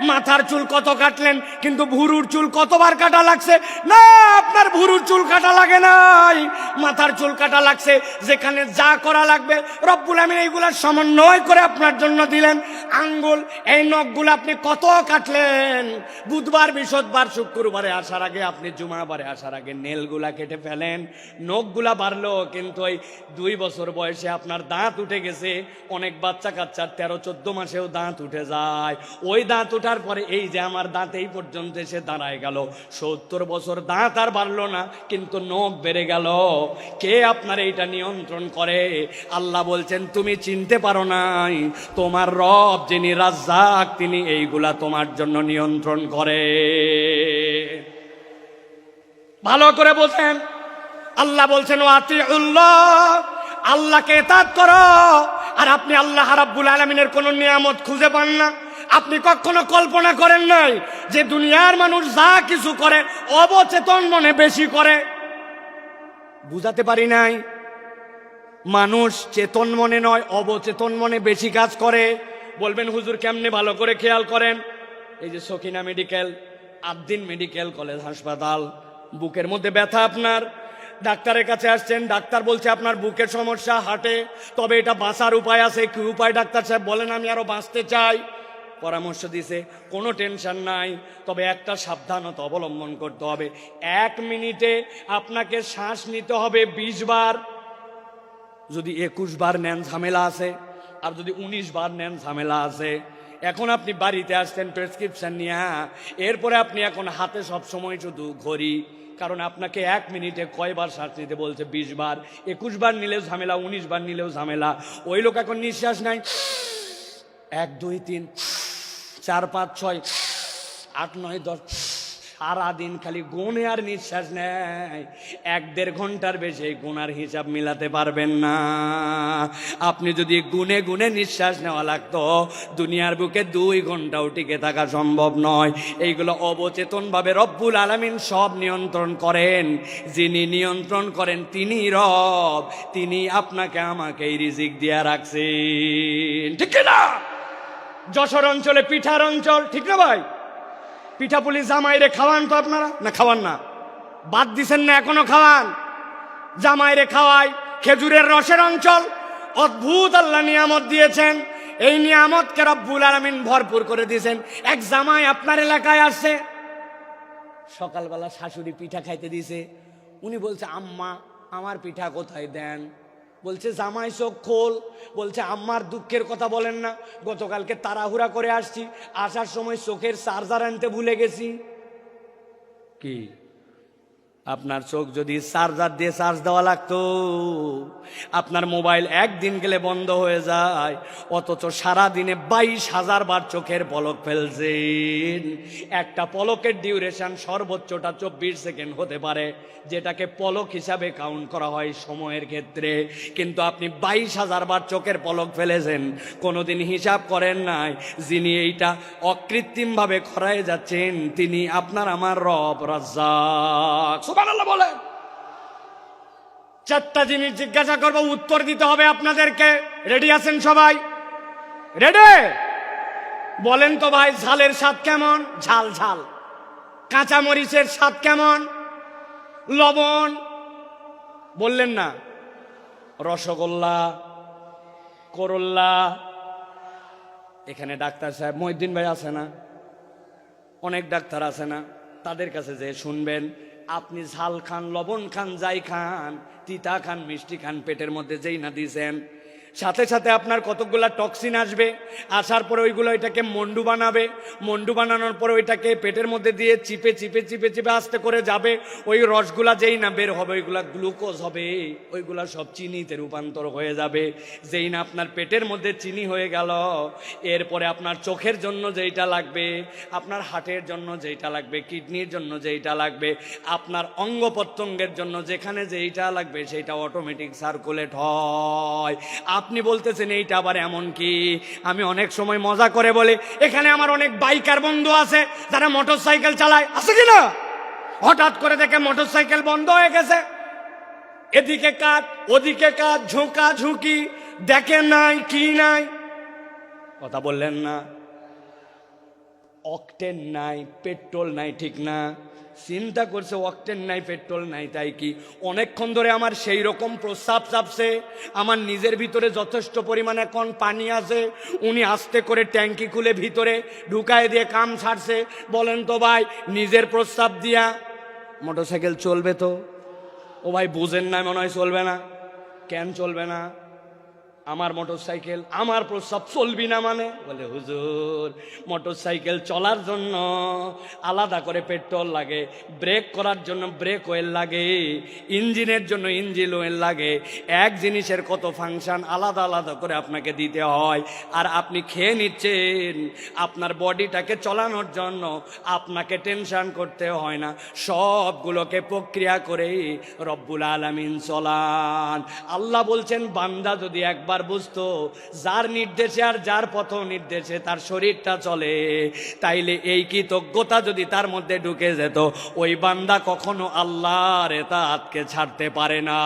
Speaker 1: মাথার চুল কত কাটলেন, কিন্তু ভুরুর চুল কতবার কাটা লাগছে? না, আপনার ভুরুর চুল কাটা লাগে নাই, মাথার চুল কাটা লাগছে। যেখানে যা করা লাগবে রব্বুল আমিন এইগুলা সমন্বয় করে আপনার জন্য দিলেন। আঙ্গুল, এই নখগুলো আপনি কত কাটলেন, বুধবার, বৃহস্পতিবার, শুক্রবারে আসার আগে, আপনি জুমাবারে আসার আগে নেলগুলা কেটে ফেলেন, নখগুলা বাড়লো। কিন্তু ওই 2 বছর বয়সে আপনার দাঁত উঠে গেছে। অনেক বাচ্চা কাচ্চার 13-14 মাসেও দাঁত উঠে যায়। ওই দাঁত উঠার পরে এই যে আমার দাঁত এই পর্যন্ত এসে দাঁড়ায় গেল, 70 বছর দাঁত আর বাড়লো না, কিন্তু নখ বেড়ে গেল। কে আপনার এইটা নিয়ন্ত্রণ করে? আল্লাহ বলছেন তুমি চিনতে পারো নাই, তোমার রব যিনি রাজ্জাক তিনি এইগুলা তোমার জন্য নিয়ন্ত্রণ করে। ভালো করে বোঝেন, আল্লাহ বলছেন আতিউল্লাহ, আল্লাহকে ইতাআত করো। আর আপনি আল্লাহ রাব্বুল আলামিনের কোন নিয়ামত খুঁজে পান না। আপনি কখনো কল্পনা করেন নাই যে দুনিয়ার মানুষ যা কিছু করে অবচেতন মনে বেশি করে? বুঝাতে পারি নাই? মানুষ চেতন মনে নয়, অবচেতন মনে বেশি কাজ করে। বলবেন হুজুর কেমনে? ভালো করে খেয়াল করেন। এই যে Sakina medical, Ad-din medical college হাসপাতাল, বুকের মধ্যে ব্যথা আপনার, ডাক্তারের কাছে আসছেন, ডাক্তার বলছে আপনার বুকের সমস্যা, হার্টে, তবে এটা বাঁচার উপায় আছে। কি উপায় ডাক্তার সাহেব? বলেন আমি আরো বাঁচতে চাই। পরামর্শ দিছে, কোনো টেনশন নাই, তবে একটা সাবধানতা অবলম্বন করতে হবে। 1 মিনিটে আপনাকে শ্বাস নিতে হবে 20 বার। যদি 21 বার নেন ঝামেলা আছে, আর যদি 19 বার নেন ঝামেলা আছে। এখন আপনি বাড়িতে আসছেন প্রেসক্রিপশন নিয়ে, এরপরে আপনি এখন হাতে সব সময় শুধু ঘড়ি, কারণ আপনাকে 1 মিনিটে কয়বার শ্বাস নিতে বলছে? 20 বার। 21 বার নিলেও ঝামেলা, 19 বার নিলেও ঝামেলা। ওই লোক এখন নিঃশ্বাস নাই, 1, 2, 3, 4, 5, 6, 8, 9, 10, সারাদিন খালি গুনে আর নিঃশ্বাস নেয়। 1-1.5 ঘন্টার বেশি এই গুনার হিসাব মিলাতে পারবেন না। আপনি যদি গুনে গুনে নিঃশ্বাস নেওয়া লাগতো, দুনিয়ার বুকে 2 ঘন্টাও টিকে থাকা সম্ভব নয়। এইগুলো অবচেতন ভাবে রব্বুল আলামিন সব নিয়ন্ত্রণ করেন। যিনি নিয়ন্ত্রণ করেন তিনি রব, তিনি আপনাকে আমাকে এই রিজিক দিয়া রাখছেন, ঠিক না? যশোর অঞ্চলে পিঠার অঞ্চল, ঠিক না ভাই? পিঠাপুলি জামাইরে খাওয়ান তো আপনারা, না খাওয়ান না? বাদ দিছেন না? এখনো খাওয়ান, জামাইরে খাওয়াই। খেজুরের রসের অঞ্চল, অদ্ভুত আল্লাহ নিয়ামত দিয়েছেন। এই নিয়ামতকে রব্বুল আলামিন ভরপুর করে দিয়েছেন। এক জামাই আপনার এলাকায় আসছে, সকালবেলা শাশুড়ি পিঠা খাইতে দিছে। উনি বলছে আম্মা আমার পিঠা কোথায় দেন? বলছে জামাই চোখ খোল। বলছে আম্মার দুঃখের কথা বলেন না, গতকালকে তাড়াহুড়া করে আসছি, আসার সময় চোখের চার্জার আনতে ভুলে গেছি। কি আপনার চোখ যদি চার্জার দিয়ে চার্জ দেওয়া লাগতো, আপনার মোবাইল একদিন গেলে বন্ধ হয়ে যায়, অথচ সারাদিনে 22,000 বার চোখের পলক ফেলছেন। একটা পলকের ডিউরেশন সর্বোচ্চটা 24 সেকেন্ড হতে পারে, যেটাকে পলক হিসাবে কাউন্ট করা হয় সময়ের ক্ষেত্রে। কিন্তু আপনি 22,000 বার চোখের পলক ফেলেছেন, কোনোদিন হিসাব করেন নাই যিনি এইটা অকৃত্রিমভাবে খরায় যাচ্ছেন তিনি আপনার আমার রব রাজ্জাক। সুবহানাল্লাহ বলেন। 4টা জিনিস জিজ্ঞাসা করব, উত্তর দিতে হবে আপনাদেরকে। রেডি আছেন সবাই? রেডি? বলেন তো ভাই, ঝালের স্বাদ কেমন? ঝাল ঝাল। কাঁচা মরিচের স্বাদ কেমন? লবণ। বললেন না? রসগোল্লা, করল্লা। এখানে ডাক্তার সাহেব মহিউদ্দিন ভাই আছে না? অনেক ডাক্তার আছে না? তাদের কাছে যে শুনবেন, আপনি ঝাল খান, লবণ খান, যাই খান, তিতা খান, মিষ্টি খান, পেটের মধ্যে যেই না দিয়েছেন, সাথে সাথে আপনার কতকগুলা টক্সিন আসবে। আসার পরে ওইগুলো এটাকে মন্ডু বানাবে। মন্ডু বানানোর পরে ওইটাকে পেটের মধ্যে দিয়ে চিপে চিপে চিপে চিপে আস্তে করে যাবে। ওই রসগুলা যেই না বের হবে, ওইগুলা গ্লুকোজ হবে, ওইগুলা সব চিনিতে রূপান্তর হয়ে যাবে। যেই না আপনার পেটের মধ্যে চিনি হয়ে গেল, এরপরে আপনার চোখের জন্য যেইটা লাগবে, আপনার হার্টের জন্য যেইটা লাগবে, কিডনির জন্য যেইটা লাগবে, আপনার অঙ্গ প্রত্যঙ্গের জন্য যেখানে যেইটা লাগবে সেইটা অটোমেটিক সার্কুলেট হয়। আপনি বলতেছেন এইটা আবার এমন কি? আমি অনেক সময় মজা করে বলি, এখানে আমার অনেক বাইকার বন্ধু আছে যারা মোটর সাইকেল চালায়, আছে কিনা? হঠাৎ করে দেখে মোটর সাইকেল বন্ধ হয়ে গেছে, এদিকে কাট ওদিকে কাট, ঝুঁকা ঝুঁকি, দেখে নাই কি নাই। কথা বললেন না? অকটেন নাই, পেট্রোল নাই, ঠিক না? চিন্তা করছে অকটেন নাই, পেট্রোল নাই, তাই কি অনেকক্ষণ ধরে আমার সেই রকম প্রস্রাব চাপছে, আমার নিজের ভিতরে যথেষ্ট পরিমাণে এখন পানি আছে, উনি আস্তে করে ট্যাঙ্কি খুলে ভিতরে ঢুকায় দিয়ে কাম ছাড়ছে। বলেন তো ভাই, নিজের প্রস্রাব দিয়া মোটরসাইকেল চলবে তো? ও ভাই বুঝেন না মনে হয়, চলবে না। কেন চলবে না? আমার মোটরসাইকেল, আমার প্রস্রাব চলবি না মানে? বলে হুজুর, মোটরসাইকেল চলার জন্য আলাদা করে পেট্রোল লাগে, ব্রেক করার জন্য ব্রেক অয়েল লাগে, ইঞ্জিনের জন্য ইঞ্জিন অয়েল লাগে। এক জিনিসের কত ফাংশন আলাদা আলাদা করে আপনাকে দিতে হয়। আর আপনি খেয়ে নিচ্ছেন, আপনার বডিটাকে চলানোর জন্য আপনাকে টেনশন করতে হয় না, সবগুলোকে প্রক্রিয়া করে রব্বুল আলামিন চলান। আল্লাহ বলছেন, বান্দা যদি একবার বুঝতো যার নির্দেশে আর যার পথ নির্দেশে তার শরীরটা চলে, তাইলে এই কৃতজ্ঞতা যদি তার মধ্যে ঢুকে যেত, ওই বান্দা কখনো আল্লাহর ইতাআতকে ছাড়তে পারে না,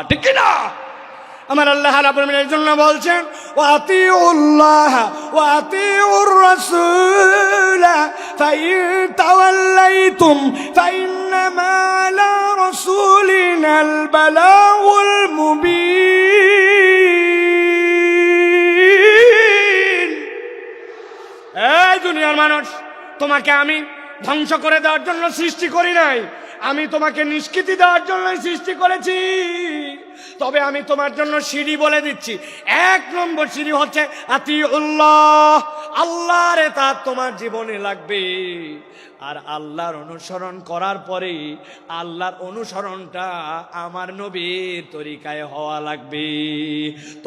Speaker 1: ঠিক না? আমার আল্লাহ রাব্বুল আলামিন এর জন্য বলছেন, ওয়াতিউল্লাহ ওয়াতিউর রাসূল ফাইন তাওয়াল্লাইতুম ফাইন্নামা আলা রাসূলিনাল বালাগুল মুবিন। এই দুনিয়ার মানুষ, তোমাকে আমি ধ্বংস করে দেওয়ার জন্য সৃষ্টি করি নাই, আমি তোমাকে নিষ্কৃতি দেওয়ার জন্য সৃষ্টি করেছি। তবে আমি তোমার জন্য সিঁড়ি বলে দিচ্ছি। 1 নম্বর সিঁড়ি হচ্ছে আতিউল্লাহ, আল্লাহর ইতাআত তোমার জীবনে লাগবে। আর আল্লাহর অনুসরণ করার পরে আল্লাহর অনুসরণটা আমার নবীর তরিকায় হওয়া লাগবে।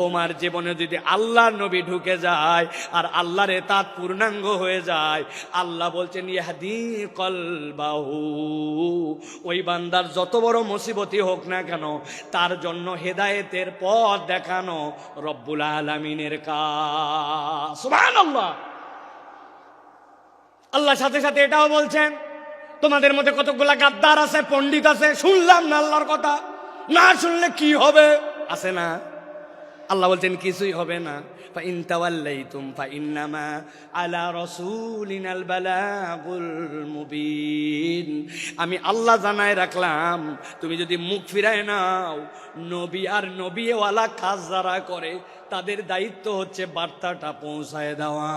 Speaker 1: তোমার জীবনে যদি আল্লাহর নবী ঢুকে যায় আর আল্লাহর ইতাআত পূর্ণাঙ্গ হয়ে যায়, আল্লাহ বলছেন ইয়াহদি কলবাহু, ওই বান্দার যত বড় মুসিবতই হোক না কেন, তার জন্য হেদায়েতের পথ দেখানো রব্বুল আলামিনের কাজ। সুবহানাল্লাহ। আল্লাহ সাথে সাথে এটাও বলছেন, তোমাদের মধ্যে কতগুলা গাদ্দার আছে, পণ্ডিত আছে, শুনলাম না আল্লাহর কথা, না শুনলে কি হবে? আছে না? আল্লাহ বলছেন কিছুই হবে না। ফাইন তাওয়াল্লাইতুম ফাইন্নামা আলা রাসূলিনাল বালাগুল মুবিন। আমি আল্লাহ জানায় রাখলাম, তুমি যদি মুখ ফিরায় নাও, নবী আর নবীওয়ালা কাজ যারা করে তাদের দায়িত্ব হচ্ছে বার্তাটা পৌঁছায় দেওয়া।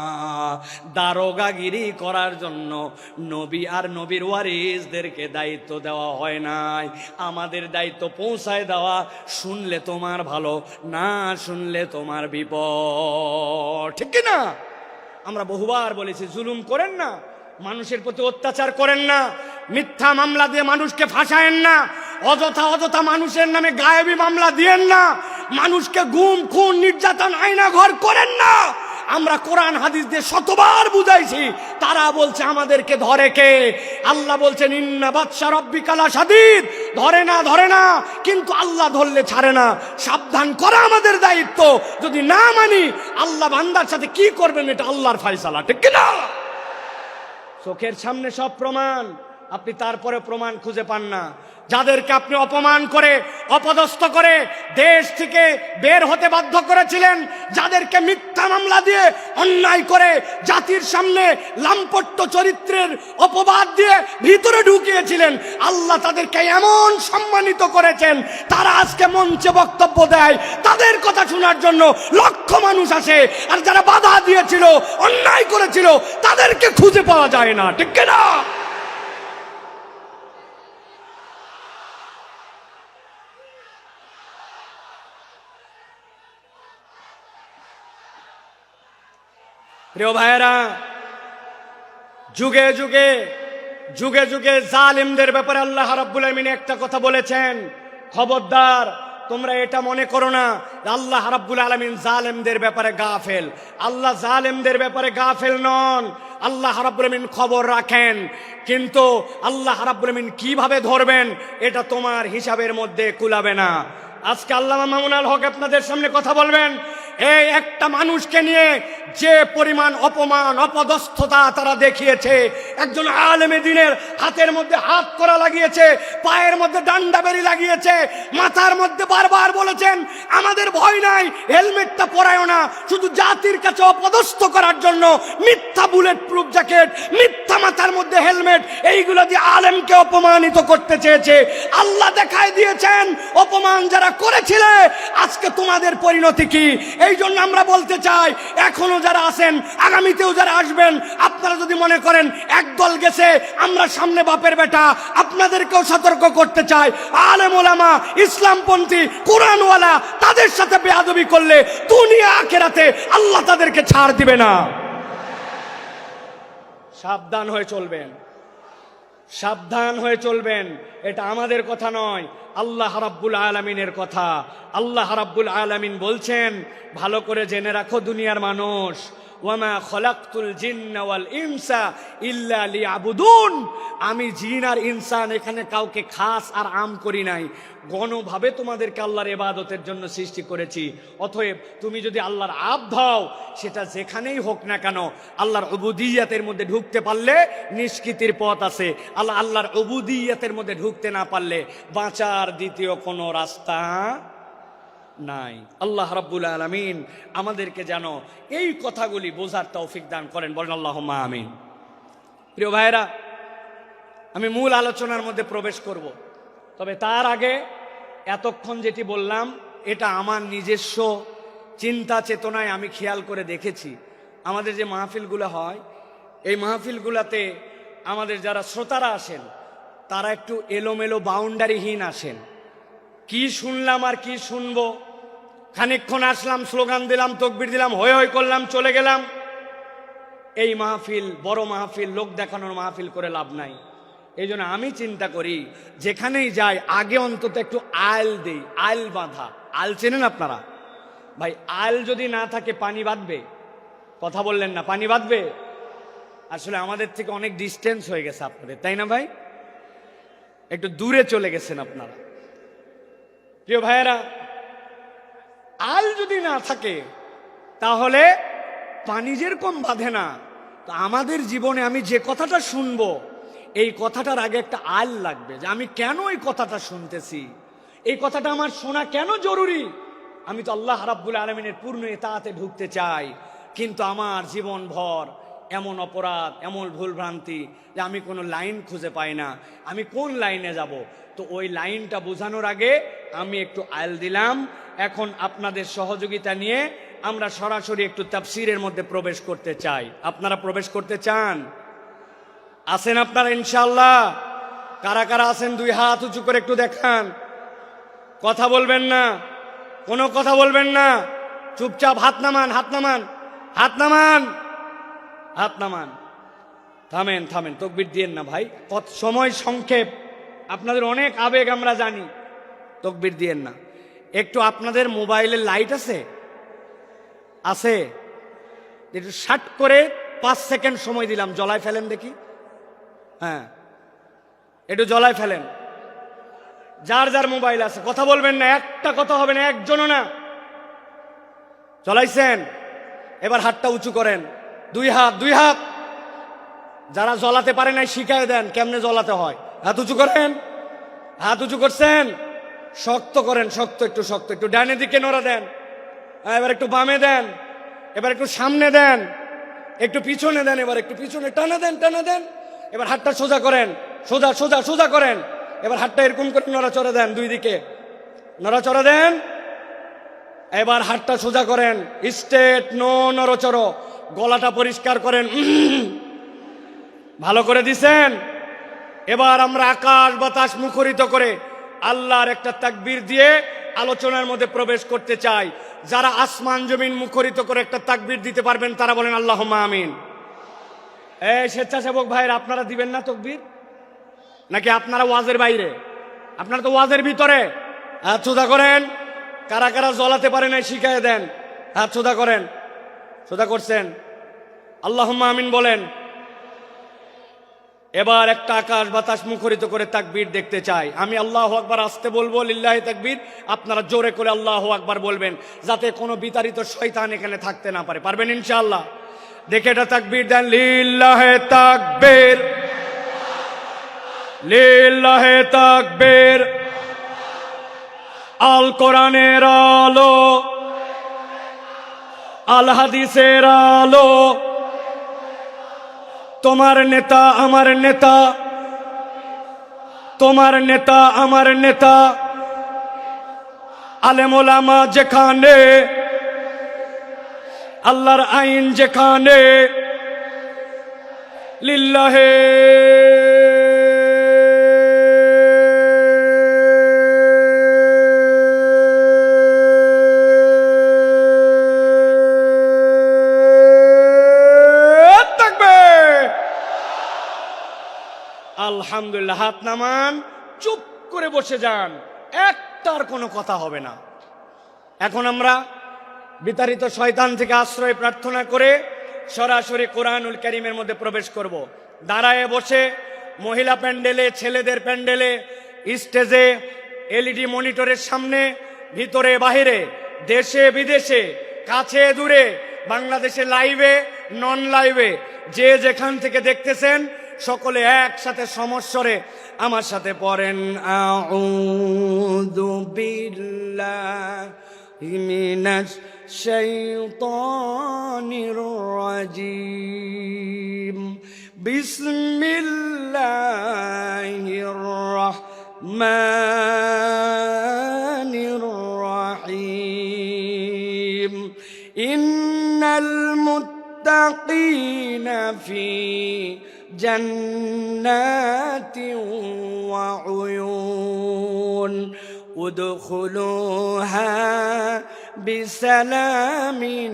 Speaker 1: দারোগাগিরি করার জন্য নবী আর নবীর ওয়ারিসদেরকে দায়িত্ব দেওয়া হয় নাই। আমাদের দায়িত্ব পৌঁছায় দেওয়া। শুনলে তোমার ভালো, না শুনলে তোমার বিপদ, ঠিক না? আমরা বহুবার বলেছি, জুলুম করেন না, মানুষের প্রতি অত্যাচার করেন না, মিথ্যা মামলা দিয়ে মানুষকে ফাঁসায়েন না, অযথা মানুষের নামে গায়েবী মামলা দিয়েন না, মানুষকে গুম খুন নির্যাতন আয়না ঘর করেন না। আমরা কোরআন হাদিস দিয়ে শতবার বুঝাইছি, তারা বলছে আমাদেরকে ধরে কে? আল্লাহ বলছেন ইন্না বাতশা রাব্বিকা লাশাদীদ, ধরে না, কিন্তু আল্লাহ ধরলে ছাড়ে না। সাবধান করা আমাদের দায়িত্ব। যদি না মানি আল্লাহ বান্দার সাথে কি করবেন এটা আল্লাহর ফয়সালা, ঠিক কি না? চোখের সামনে সব প্রমাণ, আপনি তারপরে প্রমাণ খুঁজে পান না। যাদেরকে আপনি অপমান করে অপদস্থ করে দেশ থেকে বের হতে বাধ্য করেছিলেন, যাদেরকে মিথ্যা মামলা দিয়ে অন্যায় করে জাতির সামনে লাম্পট্য চরিত্রের অপবাদ দিয়ে ভিতরে ঢুকিয়েছিলেন, আল্লাহ তাদেরকে এমন সম্মানিত করেছেন, তারা আজকে মঞ্চে বক্তব্য দেয়, তাদের কথা শোনার জন্য লক্ষ মানুষ আসে। আর যারা বাধা দিয়েছিল, অন্যায় করেছিল, তাদেরকে খুঁজে পাওয়া যায় না, ঠিক না? প্রিয় ভাইয়েরা, যুগে যুগে জালিমদের ব্যাপারে আল্লাহ রাব্বুল আলামিন একটা কথা বলেছেন, খবরদার তোমরা এটা মনে করো না আল্লাহ রাব্বুল আলামিন জালেমদের ব্যাপারে গাফেল। আল্লাহ জালেমদের ব্যাপারে গাফেল নন, আল্লাহ রাব্বুল আলামিন খবর রাখেন। কিন্তু আল্লাহ রাব্বুল আলামিন কিভাবে ধরবেন এটা তোমার হিসাবের মধ্যে কুলাবে না। আজকে আল্লামা মামুনুল হক আপনাদের সামনে কথা বলবেন। এই একটা মানুষকে নিয়ে যে পরিমাণ অপমান অপদস্থতা তারা দেখিয়েছে, একজন আলেমে দ্বীনের হাতের মধ্যে হাত করা লাগিয়েছে, পায়ের মধ্যে ডান্ডা বেরি লাগিয়েছে, মাথার মধ্যে বারবার বলেছেন আমাদের ভয় নাই, হেলমেটটা পরায়ও না, শুধু জাতির কাছে অপদস্থ করার জন্য মিথ্যা বুলেট প্রুফ জ্যাকেট, মিথ্যা মাথার মধ্যে হেলমেট, এইগুলো দিয়ে আলেমকে অপমানিত করতে চেয়েছে। আল্লাহ দেখাই দিয়েছেন অপমান যারা করেছিলে আজকে তোমাদের পরিণতি কি। এই জন্য আমরা বলতে চাই, এখনো যারা আছেন, আগামীতেও যারা আসবেন, আপনারা যদি মনে করেন একদল গেছে আমরা সামনে বাপের বেটা, আপনাদেরকেও সতর্ক করতে চাই, আলেম ওলামা ইসলামপন্থী কোরআনওয়ালা তাদের সাথে বেয়াদবি করলে দুনিয়া আখিরাতে আল্লাহ তাদেরকে ছাড় দিবে না। সাবধান হয়ে চলবেন, সাবধান হয়ে চলবেন। এটা আমাদের কথা নয়, আল্লাহ রাব্বুল আলামিনের কথা। আল্লাহ রাব্বুল আলামিন বলছেন, ভালো করে জেনে রাখো দুনিয়ার মানুষ, ওয়ামা খলাকতুল জিন্না ওয়াল ইনসা ইল্লা লিয়াবুদুন, আমি জিন আর ইনসান এখানে কাউকে খাস আর আম করি নাই, গণভাবে তোমাদেরকে আল্লাহর ইবাদতের জন্য সৃষ্টি করেছি। অতএব তুমি যদি আল্লাহর আব্দ হও, সেটা যেখানেই হোক না কেন, আল্লাহর উবুদিয়্যাতের মধ্যে ঢুকতে পারলে নিষ্কৃতির পথ আছে। আল্লাহর উবুদিয়্যাতের মধ্যে ঢুকতে না পারলে বাঁচার দ্বিতীয় কোনো রাস্তা নাই। আল্লাহ রাব্বুল আলামিন আমাদেরকে যেন এই কথাগুলি বোঝার তৌফিক দান করেন, বলেন আল্লাহুম্মা আমিন। প্রিয় ভাইয়েরা, আমি মূল আলোচনার মধ্যে প্রবেশ করব, তবে তার আগে এতক্ষণ যেটি বললাম এটা আমার নিজস্ব চিন্তা চেতনায় আমি খেয়াল করে দেখেছি। আমাদের যে মাহফিলগুলো হয়, এই মাহফিলগুলোতে আমাদের যারা শ্রোতারা আসেন তারা একটু এলোমেলো বাউন্ডারিহীন আসেন। কি শুনলাম আর কি শুনবো, খানিকক্ষণ আসলাম, স্লোগান দিলাম, তকবির দিলাম, হই হই করলাম, চলে গেলাম। এই মাহফিল বড় মাহফিল, লোক দেখানোর মাহফিল করে লাভ নাই। এই জন্য আমি চিন্তা করি যেখানেই যাই আগে অন্তত একটু আল দেই, আল বাঁধা। আল চেনেন আপনারা? ভাই আল যদি না থাকে পানি বাঁধবে? কথা বললেন না, পানি বাঁধবে? আসলে আমাদের থেকে অনেক ডিস্টেন্স হয়ে গেছে আপনাদের, তাই না ভাই? একটু দূরে চলে গেছেন আপনারা। প্রিয় ভাইয়েরা, আল যদি না থাকে তাহলে পানি যেরকম বাঁধে না, তো আমাদের জীবনে আমি যে কথাটা শুনবো এই কথাটার আগে একটা আল লাগবে, যে আমি কেন এই কথাটা শুনতেছি, এই কথাটা আমার শোনা কেন জরুরি। আমি তো আল্লাহ রাব্বুল আলামিনের পূর্ণ ইতাআতে ঢুকতে চাই, কিন্তু আমার জীবন ভর এমন অপরাধ, এমন ভুলভ্রান্তি যে আমি কোনো লাইন খুঁজে পাই না, আমি কোন লাইনে যাব। তো ওই লাইনটা বোঝানোর আগে আমি একটু আল দিলাম। এখন আপনাদের সহযোগিতা নিয়ে আমরা সরাসরি একটু তাফসীরের মধ্যে প্রবেশ করতে চাই। আপনারা প্রবেশ করতে চান? আছেন আপনারা ইনশাআল্লাহ? কারা কারা আছেন দুই হাত উঁচু করে একটু দেখান। কথা বলবেন না, কোনো কথা বলবেন না, চুপচাপ হাত নামান, হাত নামান, হাত নামান, হাত নামান। থামেন থামেন, তাকবীর দিয়েন না ভাই, কত সময় সংক্ষেপ, আপনাদের অনেক আবেগ আমরা জানি, তাকবীর দিয়েন না। একটু আপনাদের মোবাইলের লাইট আছে? আছে? একটু শাট করে 5 সেকেন্ড সময় দিলাম, জ্বলায় ফেলেন দেখি। হ্যাঁ, একটু জ্বলায় ফেলেন। যার যার মোবাইল আছে কথা বলবেন না, একটা কথা হবে না, একজনও না। জ্বলাইছেন? এবার হাতটা উঁচু করেন, 2 হাত 2 হাত। যারা জ্বলাতে পারে নাই শিখাই দেন কেমনে জ্বলাতে হয়। হাত উঁচু করেন, হাত উঁচু করছেন, শক্ত করেন, শক্ত, একটু শক্ত, একটু ডানের দিকে নড়া দেন, এবার একটু বামে দেন, এবার একটু সামনে দেন, একটু পিছনে দেন, এবার একটু পিছনে টানা দেন, টানা দেন। এবার হাতটা সোজা করেন, সোজা সোজা সোজা করেন। এবার হাতটা এরকম করে নড়াচড়া দেন, 2 দিকে নড়াচড়া দেন। এবার হাতটা সোজা করেন, স্ট্রেট, নো নড়চড়। গলাটা পরিষ্কার করেন, ভালো করে দিছেন। এবার আমরা আকাশ বাতাস মুখরিত করে আল্লাহর একটা তাকবীর দিয়ে আলোচনার মধ্যে প্রবেশ করতে চাই। যারা আসমান জমিন মুখরিত করে একটা তাকবীর দিতে পারবেন তারা বলেন আল্লাহুম্মা আমিন। এই স্বেচ্ছাসেবক ভাইরা, আপনারা দিবেন না তাকবীর? নাকি আপনারা ওয়াজের বাইরে? আপনারা তো ওয়াজের ভিতরে। হাত সোজা করেন। কারা কারা জ্বলাতে পারে নাই শিখায় দেন, হাত সোজা করেন। সোজা করছেন? আল্লাহুম্মা আমিন বলেন। এবার একটা আকাশ বাতাস মুখরিত করে তাকবীর দেখতে চাই। আমি আল্লাহু আকবার আসতে বলবো, লিল্লাহি তাকবীর, আপনারা জোরে করে আল্লাহু আকবার বলবেন, যাতে কোনো বিতাড়িত শয়তান এখানে থাকতে না পারে। পারবেন ইনশাআল্লাহ? দেখে এটা তাকবীর দেন, লিল্লাহি তাকবীর, লিল্লাহি তাকবীর। আল কোরআনের আলো, আল হাদিসের আলো, তোমার নেতা আমার নেতা, তোমার নেতা আমার নেতা, আলেম ওলামা যেখানে, আল্লাহর আইন যেখানে, লিল্লাহে আলহামদুলিল্লাহ। হাত নামান, চুপ করে বসে যান, একটার কোনো কথা হবে না। এখন আমরা বিতাড়িত শয়তান থেকে আশ্রয় প্রার্থনা করে সরাসরি কোরআনুল কারীমের মধ্যে প্রবেশ করব। দাঁড়ায় বসে মহিলা প্যান্ডেলে, ছেলেদের প্যান্ডেলে, স্টেজে, এলইডি মনিটরের সামনে, ভিতরে বাহিরে, দেশে বিদেশে, কাছে দূরে, বাংলাদেশে লাইভে, নন লাইভে, যে যেখান থেকে দেখতেছেন সকলে একসাথে সমস্বরে আমার সাথে পড়েন, আউযু বিল্লাহি মিনাশ শাইতানির রাজীম, বিসমিল্লাহির রাহমানির রাহিম, ইন্নাল মুত্তাকিনা ফি জান্নাতি ওয়া উয়ুন, উদখুলুহা বিসালামিন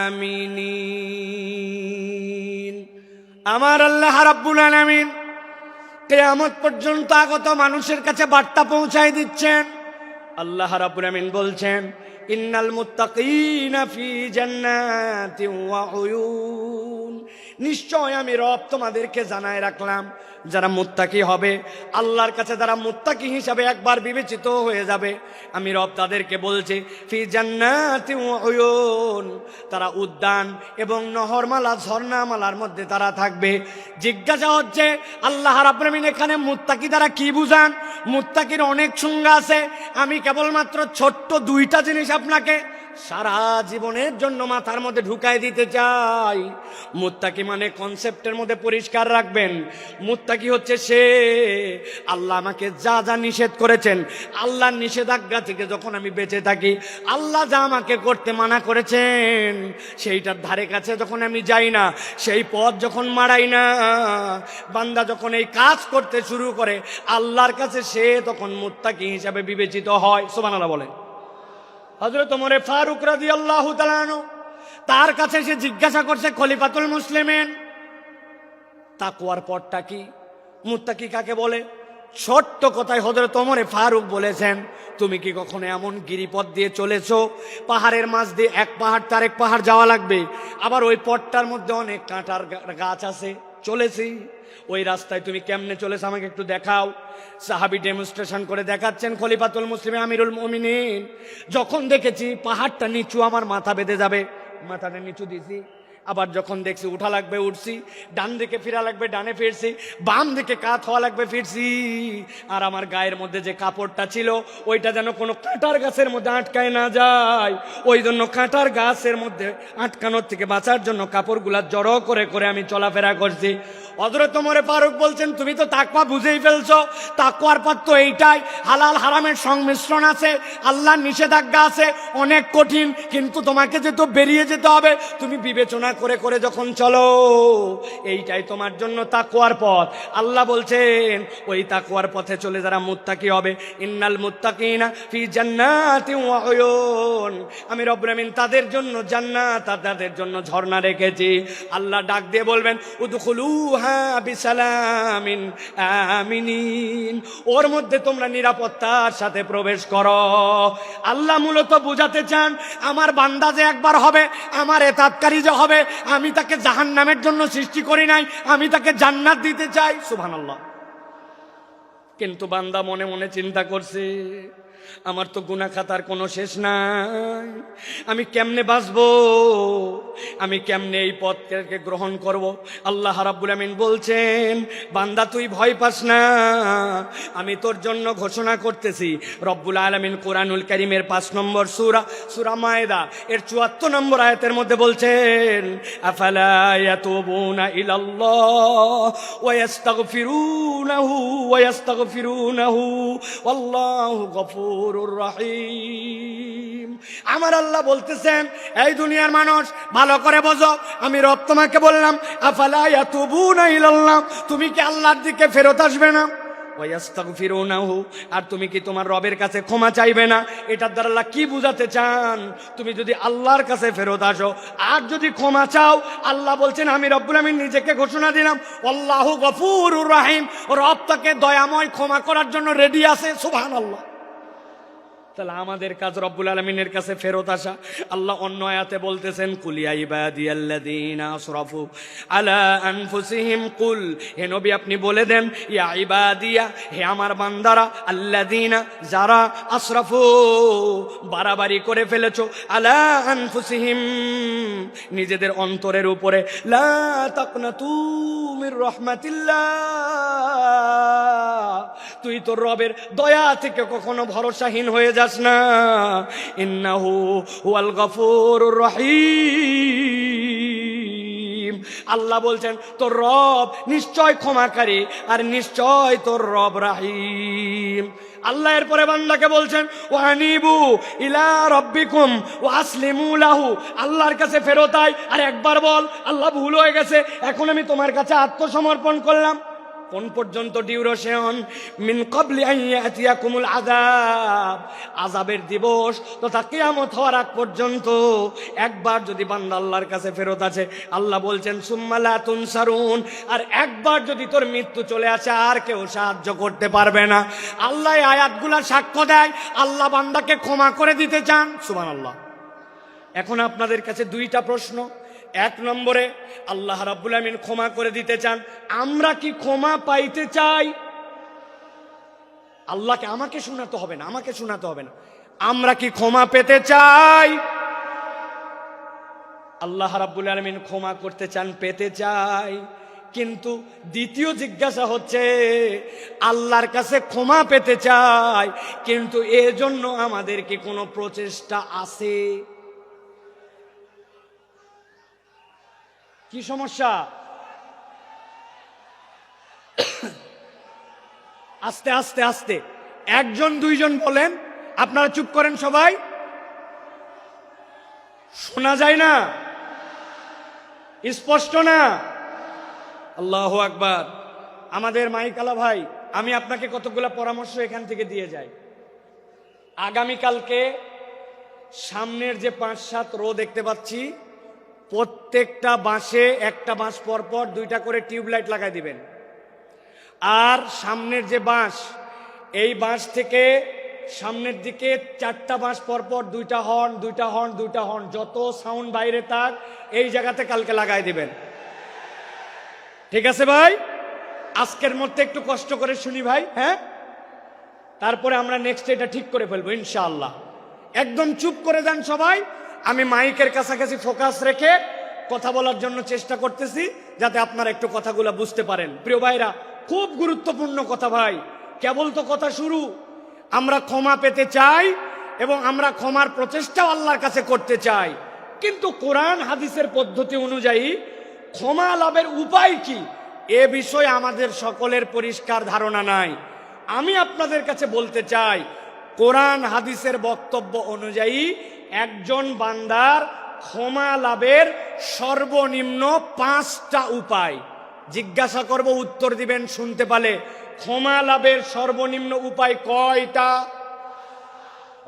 Speaker 1: আমিনিন। আমার আল্লাহ রাব্বুল আলামিন কিয়ামত পর্যন্ত আগত মানুষের কাছে বার্তা পৌঁছায় দিচ্ছেন। আল্লাহ রাব্বুল আলামিন বলছেন, ইন্নাল মুত্তাকিনা ফি জান্নাতি ওয়া উয়ুন, নিশ্চয় আমি রব তোমাদেরকে জানায় রাখলাম, যারা মুত্তাকি হবে, আল্লাহর কাছে যারা মুত্তাকি হিসাবে একবার বিবেচিত হয়ে যাবে, আমি রব তাদেরকে বলছি, ফি জান্নাতি ওয়া উয়ুন, তারা উদ্যান এবং নহরমালা, ঝর্ণামালার মধ্যে তারা থাকবে। জিজ্ঞাসা হচ্ছে আল্লাহ রাব্বুল আলামিন এখানে মুত্তাকি দ্বারা কি বুঝান? মুত্তাকির অনেক সংজ্ঞা আছে, আমি কেবলমাত্র ছোট্ট 2টা জিনিস আপনাকে সারা জীবনের জন্য মাথার মধ্যে ঢুকাই দিতে চাই। মুত্তাকি মানে কনসেপ্টের মধ্যে পরিষ্কার রাখবেন, মুত্তাকি হচ্ছে সে আল্লাহ আমাকে যা যা নিষেধ করেছেন, আল্লাহর নিষেধাজ্ঞা থেকে যখন আমি বেঁচে থাকি, আল্লাহ যা আমাকে করতে মানা করেছেন সেইটার ধারে কাছে যখন আমি যাই না, সেই পথ যখন মারাই না, বান্দা যখন এই কাজ করতে শুরু করে, আল্লাহর কাছে সে তখন মুত্তাকি হিসাবে বিবেচিত হয়। সুবহানাল্লাহ বলেন। হযরত ওমর ফারুক রাদিয়াল্লাহু তাআলা আনহু, তার কাছে সে জিজ্ঞাসা করছে খলিফাতুল মুসলিমিন, তাকওয়ার পথটা কি, মুত্তাকি কাকে বলে? ছোট্ট কথায় হযরত ওমর ফারুক বলেছেন, তুমি কি কখনো এমন গিরিপথ দিয়ে চলেছো, পাহাড়ের মাঝ দিয়ে এক পাহাড় তার এক পাহাড় যাওয়া লাগবে, আবার ওই পথটার মধ্যে অনেক কাঁটার গাছ আছে? চলেছি। ওই রাস্তায় তুমি কেমনে চলেছো আমাকে একটু দেখাও। সাহাবী ডেমনস্ট্রেশন করে দেখাচ্ছেন, খলিফাতুল মুসলিমিন আমিরুল মুমিনিন। যখন দেখেছি পাহাড়টা নিচু, আমার মাথা বেঁধে যাবে, মাথাটা নিচু দিছি। আবার যখন দেখছি উঠা লাগবে উঠছি, ডান দিকে ফিরা লাগবে ডানে ফিরছি, বাম দিকে কাত হওয়া লাগবে ফিরছি। আর আমার গায়ের মধ্যে যে কাপড়টা ছিল ওইটা যেন কোনো কাঁটার গাছের মধ্যে আটকায় না যায়, ওই জন্য কাঁটার গাছের মধ্যে আটকানোর থেকে বাঁচার জন্য কাপড়গুলা জড়ো করে করে আমি চলাফেরা করছি। হযরত ওমর ফারুক বলছেন, তুমি তো তাকওয়া বুঝেই ফেলছো। তাকওয়ার পথ তো এইটাই, হালাল হারামের সংমিশ্রণ আছে, আল্লাহর নিষেধাজ্ঞা আছে, অনেক কঠিন, কিন্তু তোমাকে যে তো বেরিয়ে যেতে হবে, তুমি বিবেচনা করে করে যখন চলো, এইটাই তোমার জন্য তাকওয়ার পথ। আল্লাহ বলছেন ওই তাকওয়ার পথে চলে যারা মুত্তাকি হবে, ইন্নাল মুত্তাকিনা ফি জান্নাতিন ওয়া উয়ুন, আমি রব্বুল আমিন তাদের জন্য জান্নাত আর তাদের জন্য ঝর্ণা রেখেছি। আল্লাহ ডাক দিয়ে বলবেন, উদখুলুহা বিসালামিন আমিনিন, ওর মধ্যে তোমরা নিরাপত্তার সাথে প্রবেশ করো। আল্লাহ মূলত বুঝাতে চান, আমার বান্দা যে একবার হবে, আমার এতাতকারী যে হবে, আমি তাকে জাহান্নামের জন্য সৃষ্টি করি নাই, আমি তাকে জান্নাত দিতে চাই। সুবহানাল্লাহ। কিন্তু বান্দা মনে মনে চিন্তা করছে, আমার তো গুনাহ খাতার কোনো শেষ নাই, আমি কেমনে বাঁচবো, আমি কেমনে এই পথকে গ্রহণ করব? আল্লাহ রাব্বুল আমিন বলছেন, বান্দা তুই ভয় পাস না, আমি তোর জন্য ঘোষণা করতেছি। রব্বুল আলামিন কোরআনুল কারীমের 5 নম্বর সূরা, সূরা মায়েদা এর 74 নম্বর আয়াতের মধ্যে বলছেন, আফালা ইয়াতুবুনা ইলাল্লাহ ওয়া ইস্তাগফিরুনাহু ওয়া ইস্তাগফিরুনাহু ওয়াল্লাহু গফুরুর রহিম। আমার আল্লাহ বলতেছেন, এই দুনিয়ার মানুষ ভালো করে বোঝো, আমি রব তোমাকে বললাম, আফালা ইয়াতুবুনা ইলাল্লাহ, তুমি কি আল্লাহর দিকে ফেরত আসবে না? ওয়াস্তাগফিরুনাহু, আর তুমি কি তোমার রবের কাছে ক্ষমা চাইবে না? এটার দ্বারা আল্লাহ কি বুঝাতে চান? তুমি যদি আল্লাহর কাছে ফেরত আসো আর যদি ক্ষমা চাও, আল্লাহ বলছেন আমি রব্বুল আমিন নিজেকে ঘোষণা দিলাম, আল্লাহু গফুরুর রহিম, রব তাকে দয়াময় ক্ষমা করার জন্য রেডি আছে। সুবহানাল্লাহ। তাহলে আমাদের কাজ রব্বুল আলামিনের কাছে ফেরত আসা। আল্লাহ অন্য আয়াতে বলতেছেন, কুল ইয়া ইবাদিয়াল্লাযীনা আসরাফু আলা আনফুসিহিম, কুল, হে নবী আপনি বলে দেন, ইয়া ইবাদিয়া, হে আমার বান্দারা, আল্লাযীনা, যারা, আসরাফু, বাড়াবাড়ি করে ফেলেছো, আলা আনফুসিহিম, নিজেদের অন্তরের উপরে, লা তাকনাতু মির রাহমাতিল্লাহ, তুই তোর রবের দয়া থেকে কখনো ভরসাহীন হয়ে যাস না। ইন্নাহু হুয়াল গফুরুর রহিম, আল্লাহ বলছেন তোর রব নিশ্চয় ক্ষমাকারী আর নিশ্চয় তোর রব রহিম। আল্লাহ এরপরে বান্দাকে বলছেন, ওয়ানিবু ইলা রাব্বিকুম ওয়া আসলিমু লাহু, আল্লাহর কাছে ফেরত আয় আর একবার বল, আল্লাহ ভুল হয়ে গেছে, এখন আমি তোমার কাছে আত্মসমর্পণ করলাম। কোন পর্যন্ত ডিউরেশন? মিন ক্বাবলি আন ইয়াতিয়াকুমুল আযাব, আযাবের দিবস তথা কিয়ামত হওয়ার আগ পর্যন্ত একবার যদি বান্দা আল্লাহর কাছে ফেরত আসে, আল্লাহ বলছেন সুম্মা লা তুনসারুন, আর একবার যদি তোর মৃত্যু চলে আসে আর কেউ সাহায্য করতে পারবে না। আল্লাহ এই আয়াতগুলা সাক্ষ্য দেয়, আল্লাহ বান্দাকে ক্ষমা করে দিতে চান। সুবহানাল্লাহ। এখন আপনাদের কাছে 2টা প্রশ্ন। 1 নম্বরে, আল্লাহ রাব্বুল আমিন ক্ষমা করে দিতে চান, আমরা কি ক্ষমা পাইতে চাই? আল্লাহকে আমাকে শোনাতে হবে না, আমাকে শোনাতে হবে না, আমরা কি ক্ষমা পেতে চাই? আল্লাহ রাব্বুল আমিন ক্ষমা করতে চান, পেতে চাই। কিন্তু দ্বিতীয় জিজ্ঞাসা হচ্ছে, আল্লাহর কাছে ক্ষমা পেতে চাই, কিন্তু এজন্য আমাদের কি কোনো প্রচেষ্টা আছে? কি সমস্যা? আস্তে আস্তে আস্তে, 1জন 2জন বলেন, আপনারা চুপ করেন সবাই, শোনা যায় না, স্পষ্ট না? আল্লাহু আকবার। আমাদের মাইকালা ভাই, আমি আপনাকে কতগুলো পরামর্শ এখান থেকে দিয়ে যাই। আগামীকালকে সামনের যে 5-7 রো দেখতে পাচ্ছি, প্রত্যেকটা বাঁশে একটা বাঁশ পরপর 2টা করে টিউবলাইট লাগাই দিবেন। আর সামনের যে বাঁশ, এই বাঁশ থেকে সামনের দিকে 4টা বাঁশ পরপর 2টা হর্ন 2টা হর্ন 2টা হর্ন, যত সাউন্ড বাইরে তাক এই জায়গাতে কালকে লাগাই দিবেন। ঠিক আছে ভাই? আজকের মধ্যে একটু কষ্ট করে শুনি ভাই, হ্যাঁ? তারপরে আমরা নেক্সট এটা ঠিক করে ফেলবো ইনশাআল্লাহ। একদম চুপ করে যান সবাই। আমি মাইকের কাছাকাছি ফোকাস রেখে কথা বলার জন্য চেষ্টা করতেছি, যাতে আপনারা একটু কথাগুলো বুঝতে পারেন। প্রিয় ভাইরা, খুব গুরুত্বপূর্ণ কথা ভাই, কেবল তো কথা শুরু। আমরা ক্ষমা পেতে চাই এবং আমরা ক্ষমার প্রচেষ্টাও আল্লাহর কাছে করতে চাই, কিন্তু কোরআন হাদিসের পদ্ধতি অনুযায়ী ক্ষমা লাভের উপায় কি এ বিষয়ে আমাদের সকলের পরিষ্কার ধারণা নাই। আমি আপনাদের কাছে বলতে চাই, কোরআন হাদিসের বক্তব্য অনুযায়ী একজন বান্দার ক্ষমা লাভের সর্বনিম্ন 5টা উপায়। জিজ্ঞাসা করব, উত্তর দিবেন শুনতে পালে। ক্ষমা লাভের সর্বনিম্ন উপায় কয়টা?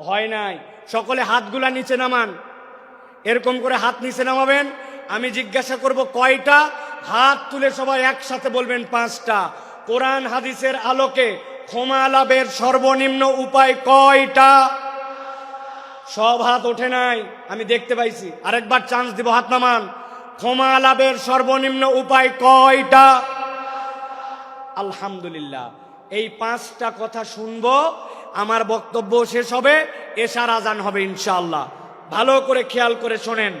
Speaker 1: হয় নাই। সকলে হাতগুলা নিচে নামান, এরকম করে হাত নিচে নামাবেন। আমি জিজ্ঞাসা করব কয়টা, হাত তুলে সবাই একসাথে বলবেন 5টা। কোরআন হাদিসের আলোকে ক্ষমা লাভের সর্বনিম্ন উপায় কয়টা? সব হাত ওঠে নাই, আমি দেখতে পাইছি। আরেকবার চান্স দিব, হাত নামান। ক্ষমা লাভের সর্বনিম্ন উপায় কয়টা? আলহামদুলিল্লাহ। এই 5টা কথা শুনবো, আমার বক্তব্য শেষ হবে, এশার আজান হবে ইনশাআল্লাহ। ভালো করে খেয়াল করে শোনেন।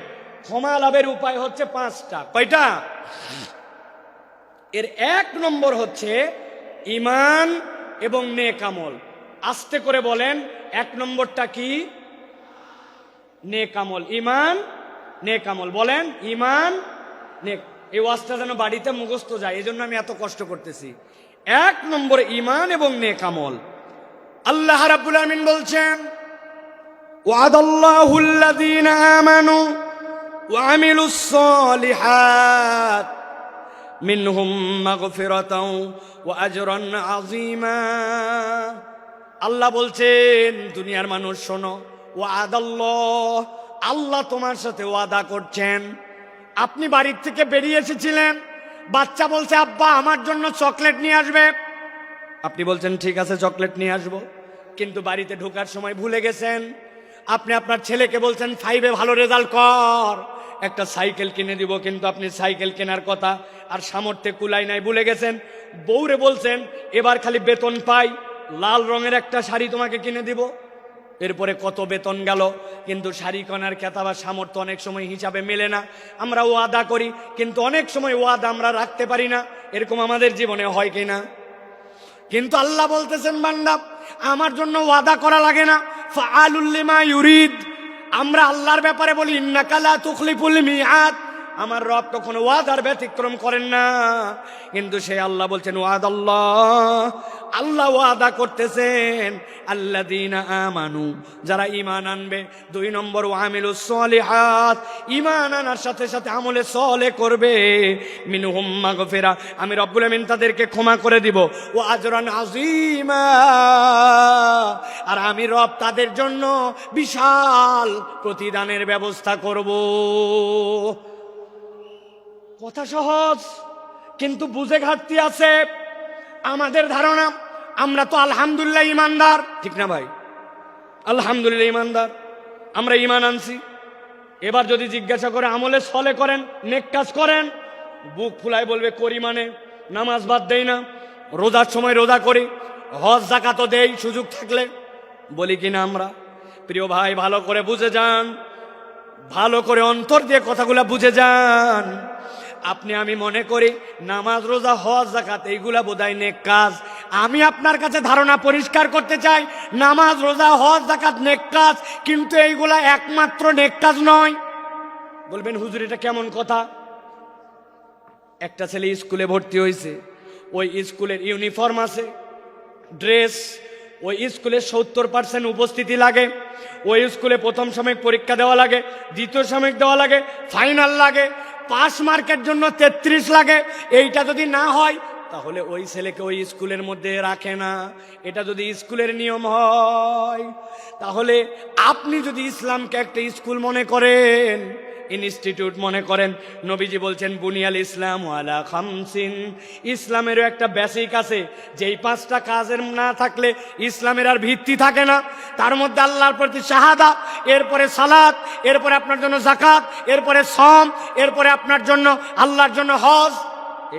Speaker 1: ক্ষমা লাভের উপায় হচ্ছে 5টা। কয়টা? এর 1 নম্বর হচ্ছে ঈমান এবং নেক আমল। আস্তে করে বলেন, 1 নম্বরটা কি? নেক আমল। ঈমান, নেক আমল। বলেন, ঈমান, নেক। এই ওয়াজটা যেন বাড়িতে মুখস্থ যায়, এজন্য আমি এত কষ্ট করতেছি। 1 নম্বর ঈমান এবং নেক আমল। আল্লাহ রাব্বুল আমিন বলছেন, ওয়াদাল্লাহুল্লাযীনা আমানু ওয়া আমিলুস সালিহাত মিনহুম মাগফিরাতাও ওয়া আজরান আযীমা। আল্লাহ বলছেন, দুনিয়ার মানুষ শোনো, ওয়াদাল্লাহ, আল্লাহ তোমার সাথে ওয়াদা করছেন। আপনি বাড়ির থেকে বেরিয়ে এসেছিলেন, বাচ্চা বলছে আব্বা আমার জন্য চকলেট নিয়ে আসবে। আপনি বলছেন ঠিক আছে চকলেট নিয়ে আসবো, কিন্তু বাড়িতে ঢোকার সময় ভুলে গেছেন। আপনি আপনার ছেলেকে বলছেন 5-এ ভালো রেজাল্ট কর, একটা সাইকেল কিনে দিব, কিন্তু আপনি সাইকেল কেনার কথা আর সামর্থ্যে কুলাই নাই, ভুলে গেছেন। বউরে বলছেন এবার খালি বেতন পাই লাল রঙের একটা শাড়ি তোমাকে কিনে দিব। এরপরে কত বেতন গেল, কিন্তু শাড়ি কেনার ক্রেতা বা সামর্থ্য অনেক সময় হিসাবে মেলে না। আমরা ওয়াদা করি, কিন্তু অনেক সময় ওয়াদা আমরা রাখতে পারি না। এরকম আমাদের জীবনে হয় কিনা? কিন্তু আল্লাহ বলতেছেন, বান্দা আমার জন্য ওয়াদা করা লাগে না, ফাআলুল লিমা ইউরিদ। আমরা আল্লাহর ব্যাপারে বলি ইন্নাকা লা তুখলিফুল মিআদ। আমার রব কখনো ওয়াদার ব্যতিক্রম করেন না, কিন্তু সেই আল্লাহ বলছেন ওয়াদাল্লাহ, আল্লাহ ওয়াদা করতেছেন আল্লাযীনা আমানু, যারা ঈমান আনবে। 2 নম্বর ওয়া আমিলুস সালিহাত, ঈমান আনার সাথে সাথে আমলে সালেহ করবে। মিনহুম মাগফিরা, আমি রব্বুল আমিন তাদেরকে ক্ষমা করে দিব। ওয়া আজরান আযীমা, আর আমি রব তাদের জন্য বিশাল প্রতিদানের ব্যবস্থা করব। কথা সহজ, কিন্তু বুঝে ঘাটতি আছে আমাদের ধারণা। আমরা তো আলহামদুলিল্লাহ ইমানদার, ঠিক না ভাই? আলহামদুলিল্লাহ ইমানদার, আমরা ইমান আনছি। এবার যদি জিজ্ঞাসা করে আমলে সলে করেন, নেক কাজ করেন, বুক ফুলায় বলবে করি, মানে নামাজ বাদ দেই না, রোজার সময় রোজা করি, হজ যাকাতও দেই সুযোগ থাকলে, বলি কিনা আমরা? প্রিয় ভাই, ভালো করে বুঝে যান, ভালো করে অন্তর দিয়ে কথাগুলা বুঝে যান। আপনি আমি মনে করি নামাজ রোজা হজ যাকাত এইগুলা বোধহয় নেক কাজ। আমি আপনার কাছে ধারণা পরিষ্কার করতে চাই, নামাজ রোজা হজ যাকাত নেক কাজ, কিন্তু এইগুলা একমাত্র নেক কাজ নয়। বলবেন হুজুর এটা কেমন কথা? একটা ছেলে স্কুলে ভর্তি হয়েছে, ওই স্কুলের ইউনিফর্ম আছে, ড্রেস, ওই স্কুলে 70% উপস্থিতি লাগে, ওই স্কুলে প্রথম সাময়িক পরীক্ষা দেওয়া লাগে, দ্বিতীয় সাময়িক দেওয়া লাগে, ফাইনাল লাগে, পাস মার্কের জন্য 33 লাগে। এইটা যদি না হয় তাহলে ওই ছেলেকে ওই স্কুলের মধ্যে রাখে না। এটা যদি স্কুলের নিয়ম হয়, তাহলে আপনি যদি ইসলামকে একটা স্কুল মনে করেন, ইনস্টিটিউট মনে করেন। নবীজি বলছেন বুনিয়াল ইসলাম আলা খামসিন, ইসলামেরও একটা বেসিক আছে, যেই 5টা কাজের না থাকলে ইসলামের আর ভিত্তি থাকে না। তার মধ্যে আল্লাহর প্রতি শাহাদা, এরপরে সালাত, এরপরে আপনার জন্য যাকাত, এরপরে সম, এরপরে আপনার জন্য আল্লাহর জন্য হজ।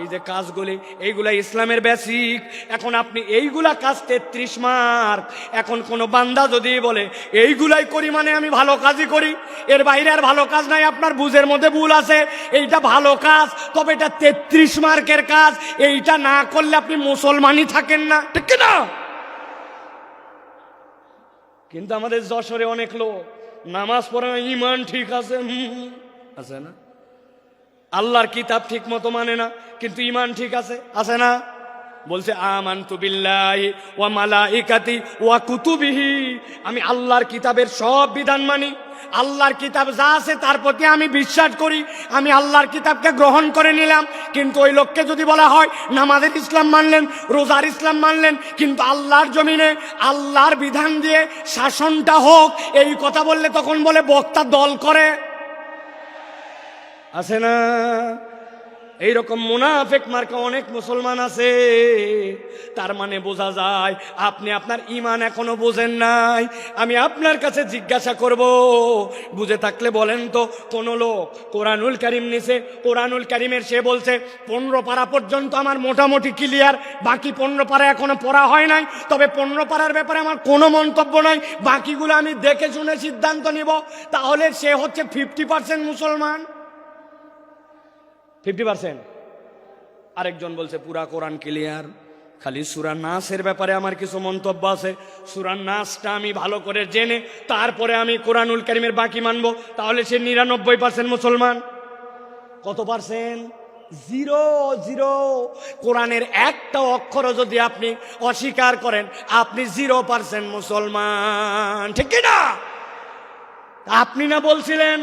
Speaker 1: এই যে কাজগুলি, এইগুলা ইসলামের বেসিক। এখন আপনি এইগুলা কাজ 33 মার্ক। এখন কোন বান্দা যদি বলে এইগুলাই করি মানে আমি ভালো কাজই করি, এর বাইরে আর ভালো কাজ নাই, আপনার বুঝের মধ্যে ভুল আছে। এইটা ভালো কাজ, তবে এটা 33 মার্কের কাজ। এইটা না করলে আপনি মুসলমানই থাকেন না, ঠিক না? কিন্তু আমাদের যশোরে অনেক লোক নামাজ পড়ে না, ইমান ঠিক আছে, আছে না? আল্লাহর কিতাব ঠিক মতো মানে না, কিন্তু ইমান ঠিক আছে, আছে না? বলছে আমানতু বিল্লাহি ওয়া মালাইকাতি ওয়া কুতুবিহি, আমি আল্লাহর কিতাবের সব বিধান মানি। আল্লাহর কিতাব যা আছে তার প্রতি আমি বিশ্বাস করি, আমি আল্লাহর কিতাবকে গ্রহণ করে নিলাম। কিন্তু ওই লোককে যদি বলা হয় নামাজের ইসলাম মানলেন, রোজার ইসলাম মানলেন, কিন্তু আল্লাহর জমিনে আল্লাহর বিধান দিয়ে শাসনটা হোক, এই কথা বললে তখন বলে বক্তা দল করে, আছে না? এইরকম মুনাফিক মার্কা অনেক মুসলমান আছে। তার মানে বোঝা যায় আপনি আপনার ঈমান এখনো বোঝেন নাই। আমি আপনার কাছে জিজ্ঞাসা করব, বুঝে থাকলে বলেন তো, কোন লোক কোরআনুল কারীম নিছে, কোরআনুল কারীমের সে বলছে 15 পারা পর্যন্ত আমার মোটামুটি ক্লিয়ার, বাকি 15 পারা এখনো পড়া হয় নাই, তবে 15 পারার ব্যাপারে আমার কোনো মন্তব্য নাই, বাকিগুলো আমি দেখে শুনে সিদ্ধান্ত নিব, তাহলে সে হচ্ছে 50% মুসলমান। 50%। আরেকজন বলছে পুরা কোরআন ক্লিয়ার, খালি সূরা নাসের ব্যাপারে আমার কিছু মন্তব্য আছে, সূরা নাসটা আমি ভালো করে জেনে তারপরে আমি কোরআনুল কারীমের বাকি মানব, তাহলে সে 99% মুসলমান। কত পার্সেন্ট? 0 কোরআনের একটা অক্ষরও যদি আপনি অস্বীকার করেন, আপনি 0% মুসলমান, ঠিক না? আপনি না বলছিলেন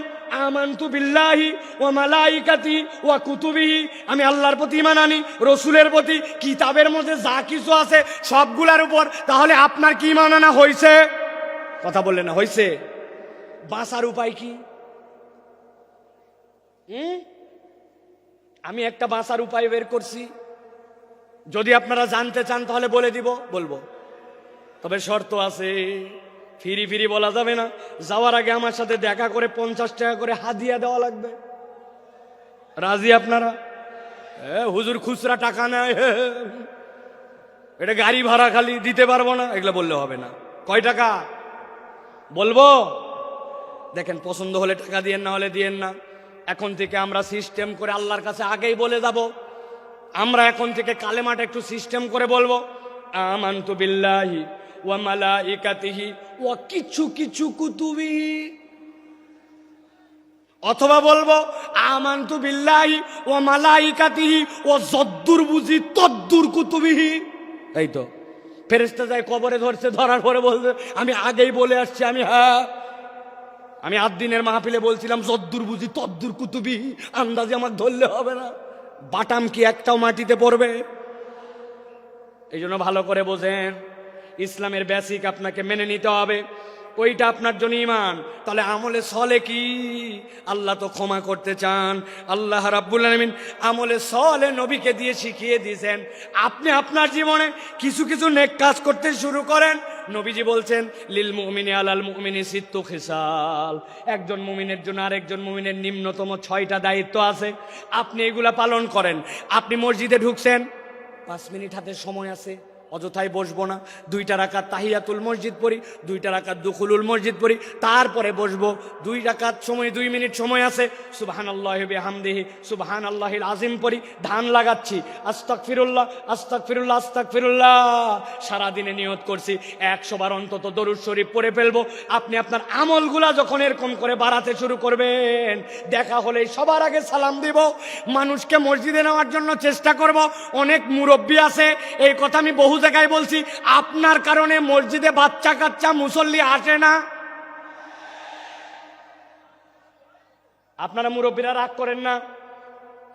Speaker 1: আমানতু বিল্লাহি ওয়া মালাইকাতি ওয়া কুতুবিহি, আমি আল্লাহর প্রতি ঈমান আনি, রসুলের প্রতি, কিতাবের মধ্যে যা কিছু আছে সবগুলার উপর, তাহলে আপনার কি ঈমান আনা হয়েছে? কথা বললেন না, হয়েছে? বাঁচার উপায় কি? আমি একটা বাঁচার উপায় বের করছি, যদি আপনারা জানতে চান তাহলে বলে দিব, বলবো, তবে শর্ত আছে। ফিরি ফিরি বলা যাবে না, যাওয়ার আগে আমার সাথে দেখা করে 50 টাকা করে হাদিয়া দেওয়া লাগবে। রাজি আপনারা? হুজুর খুচরা টাকা নেয়, এটা গাড়ি ভাড়া খালি দিতে পারবো না, এগুলো বললে হবে না। কয় টাকা বলবো? দেখেন, পছন্দ হলে টাকা দিয়েন, না হলে দিয়েন না। এখন থেকে আমরা সিস্টেম করে আল্লাহর কাছে আগেই বলে যাব, আমরা এখন থেকে কালেমাটা একটু সিস্টেম করে বলবো, আমানতু বিল্লাহি ওয়া মালাইকাতিহি ওয়া কিছু কিছু কুতুবিহি, অথবা বলবো আমানতু বিল্লাহি ওয়া মালাইকাতিহি ওয়া যদ্দুর বুঝি তদ্দুর কুতুবিহি। এই তো ফেরেশতা যায় কবরে ধরছে, ধরার পরে বলছে আমি আগেই বলে আসছি, আমি 8 দিনের মাহফিলে বলছিলাম যদ্দুর বুঝি তদ্দুর কুতুবিহি, আন্দাজে আমাকে ধরলে হবে না, বাটাম কি একটাও মাটিতে পড়বে? এই জন্য ভালো করে বোঝেন, ইসলামের বেসিক আপনাকে মেনে নিতে হবে, ওইটা আপনার জন্য ঈমান। তাহলে আমলে সলে কি? আল্লাহ তো ক্ষমা করতে চান, আল্লাহ রাব্বুল আলামিন আমলে সলে নবীকে দিয়ে শিখিয়ে দিয়েছেন। আপনি আপনার জীবনে কিছু কিছু নেক কাজ করতে শুরু করেন। নবীজি বলছেন লিল মুমিনি আলাল মুমিনি সিত্তু খিসাল, একজন মুমিনের জন্য আরেকজন মুমিনের নিম্নতম 6টা দায়িত্ব আছে, আপনি এগুলা পালন করেন। আপনি মসজিদে ঢুকছেন, 5 মিনিট হাতে সময় আছে, অযথায় বসবো না, 2টা রাকাত তাহিয়াতুল মসজিদ পড়ি, 2টা রাকাত দুখুলুল মসজিদ পড়ি, তারপরে বসবো। 2 রাকাত সময়, 2 মিনিট সময় আছে, সুবহানাল্লাহি বিহামদিহি সুবহানাল্লাহিল আযীম পড়ি, ধান লাগাচ্ছি, আস্তাগফিরুল্লাহ আস্তাগফিরুল্লাহ আস্তাগফিরুল্লাহ। সারাদিনে নিয়ত করছি 100 বার অন্তত দরুদ শরীফ পড়ে ফেলবো। আপনি আপনার আমলগুলা যখন এরকম করে বাড়াতে শুরু করবেন, দেখা হলে সবার আগে সালাম দিব, মানুষকে মসজিদে নেওয়ার জন্য চেষ্টা করব। অনেক মুরব্বী আছে, এই কথা আমি বহু জায়গায় বলছি, আপনার কারণে মসজিদে বাচ্চা কাচ্চা মুসল্লি আসে না। আপনারা মুরব্বীরা রাগ করেন না,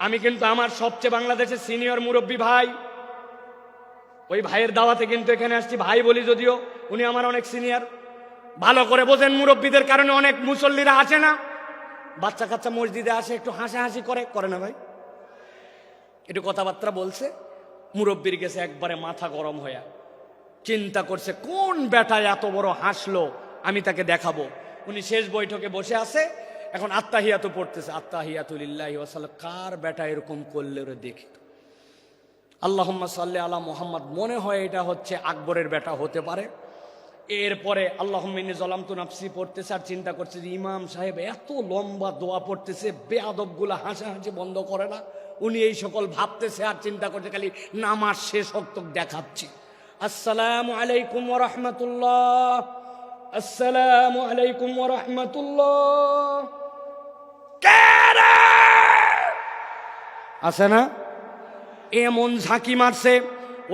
Speaker 1: আমি কিন্তু আমার সবচেয়ে বাংলাদেশের সিনিয়র মুরব্বী ভাই, ওই ভাইয়ের দাওয়াতে কিন্তু এখানে আসছি, ভাই বলি যদিও উনি আমার অনেক সিনিয়র। ভালো করে বোঝেন, মুরব্বীদের কারণে অনেক মুসল্লিরা আসে না। বাচ্চা কাচ্চা মসজিদে আসে একটু হাসাহাসি করে না ভাই? একটু কথাবার্তা বলছে, মুরব্বীর গেছে একবারে মাথা গরম হইয়া চিন্তা করছে কোন বেটায় এত বড় হাসলো, আমি তাকে দেখাবো। উনি শেষ বৈঠকে বসে আছে, এখন আত্তাহিয়াতু পড়তেছে, আত্তাহিয়াতু লিল্লাহি ওয়া সাল্লাম। কার বেটা এরকম করলে ওরে দেখি তো, আল্লাহুম্মা সাল্লি আলা মুহাম্মদ, মনে হয় এটা হচ্ছে আকবরের বেটা হতে পারে। এরপরে আল্লাহুম্মা ইন্নী যালামতু নাফসি পড়তেছে, আর চিন্তা করছে যে ইমাম সাহেব এত লম্বা দোয়া পড়তেছে, বেয়াদবগুলা হাসাহাসি বন্ধ করে না। উনি এই সকল ভাবতেছে আর চিন্তা করছে, খালি নামাজ শেষ হক্ত দেখাচ্ছি। আসসালামু আলাইকুম ওয়া রাহমাতুল্লাহ, আসসালামু আলাইকুম ওয়া রাহমাতুল্লাহ। আছে না এমন ঝাঁকি মারছে,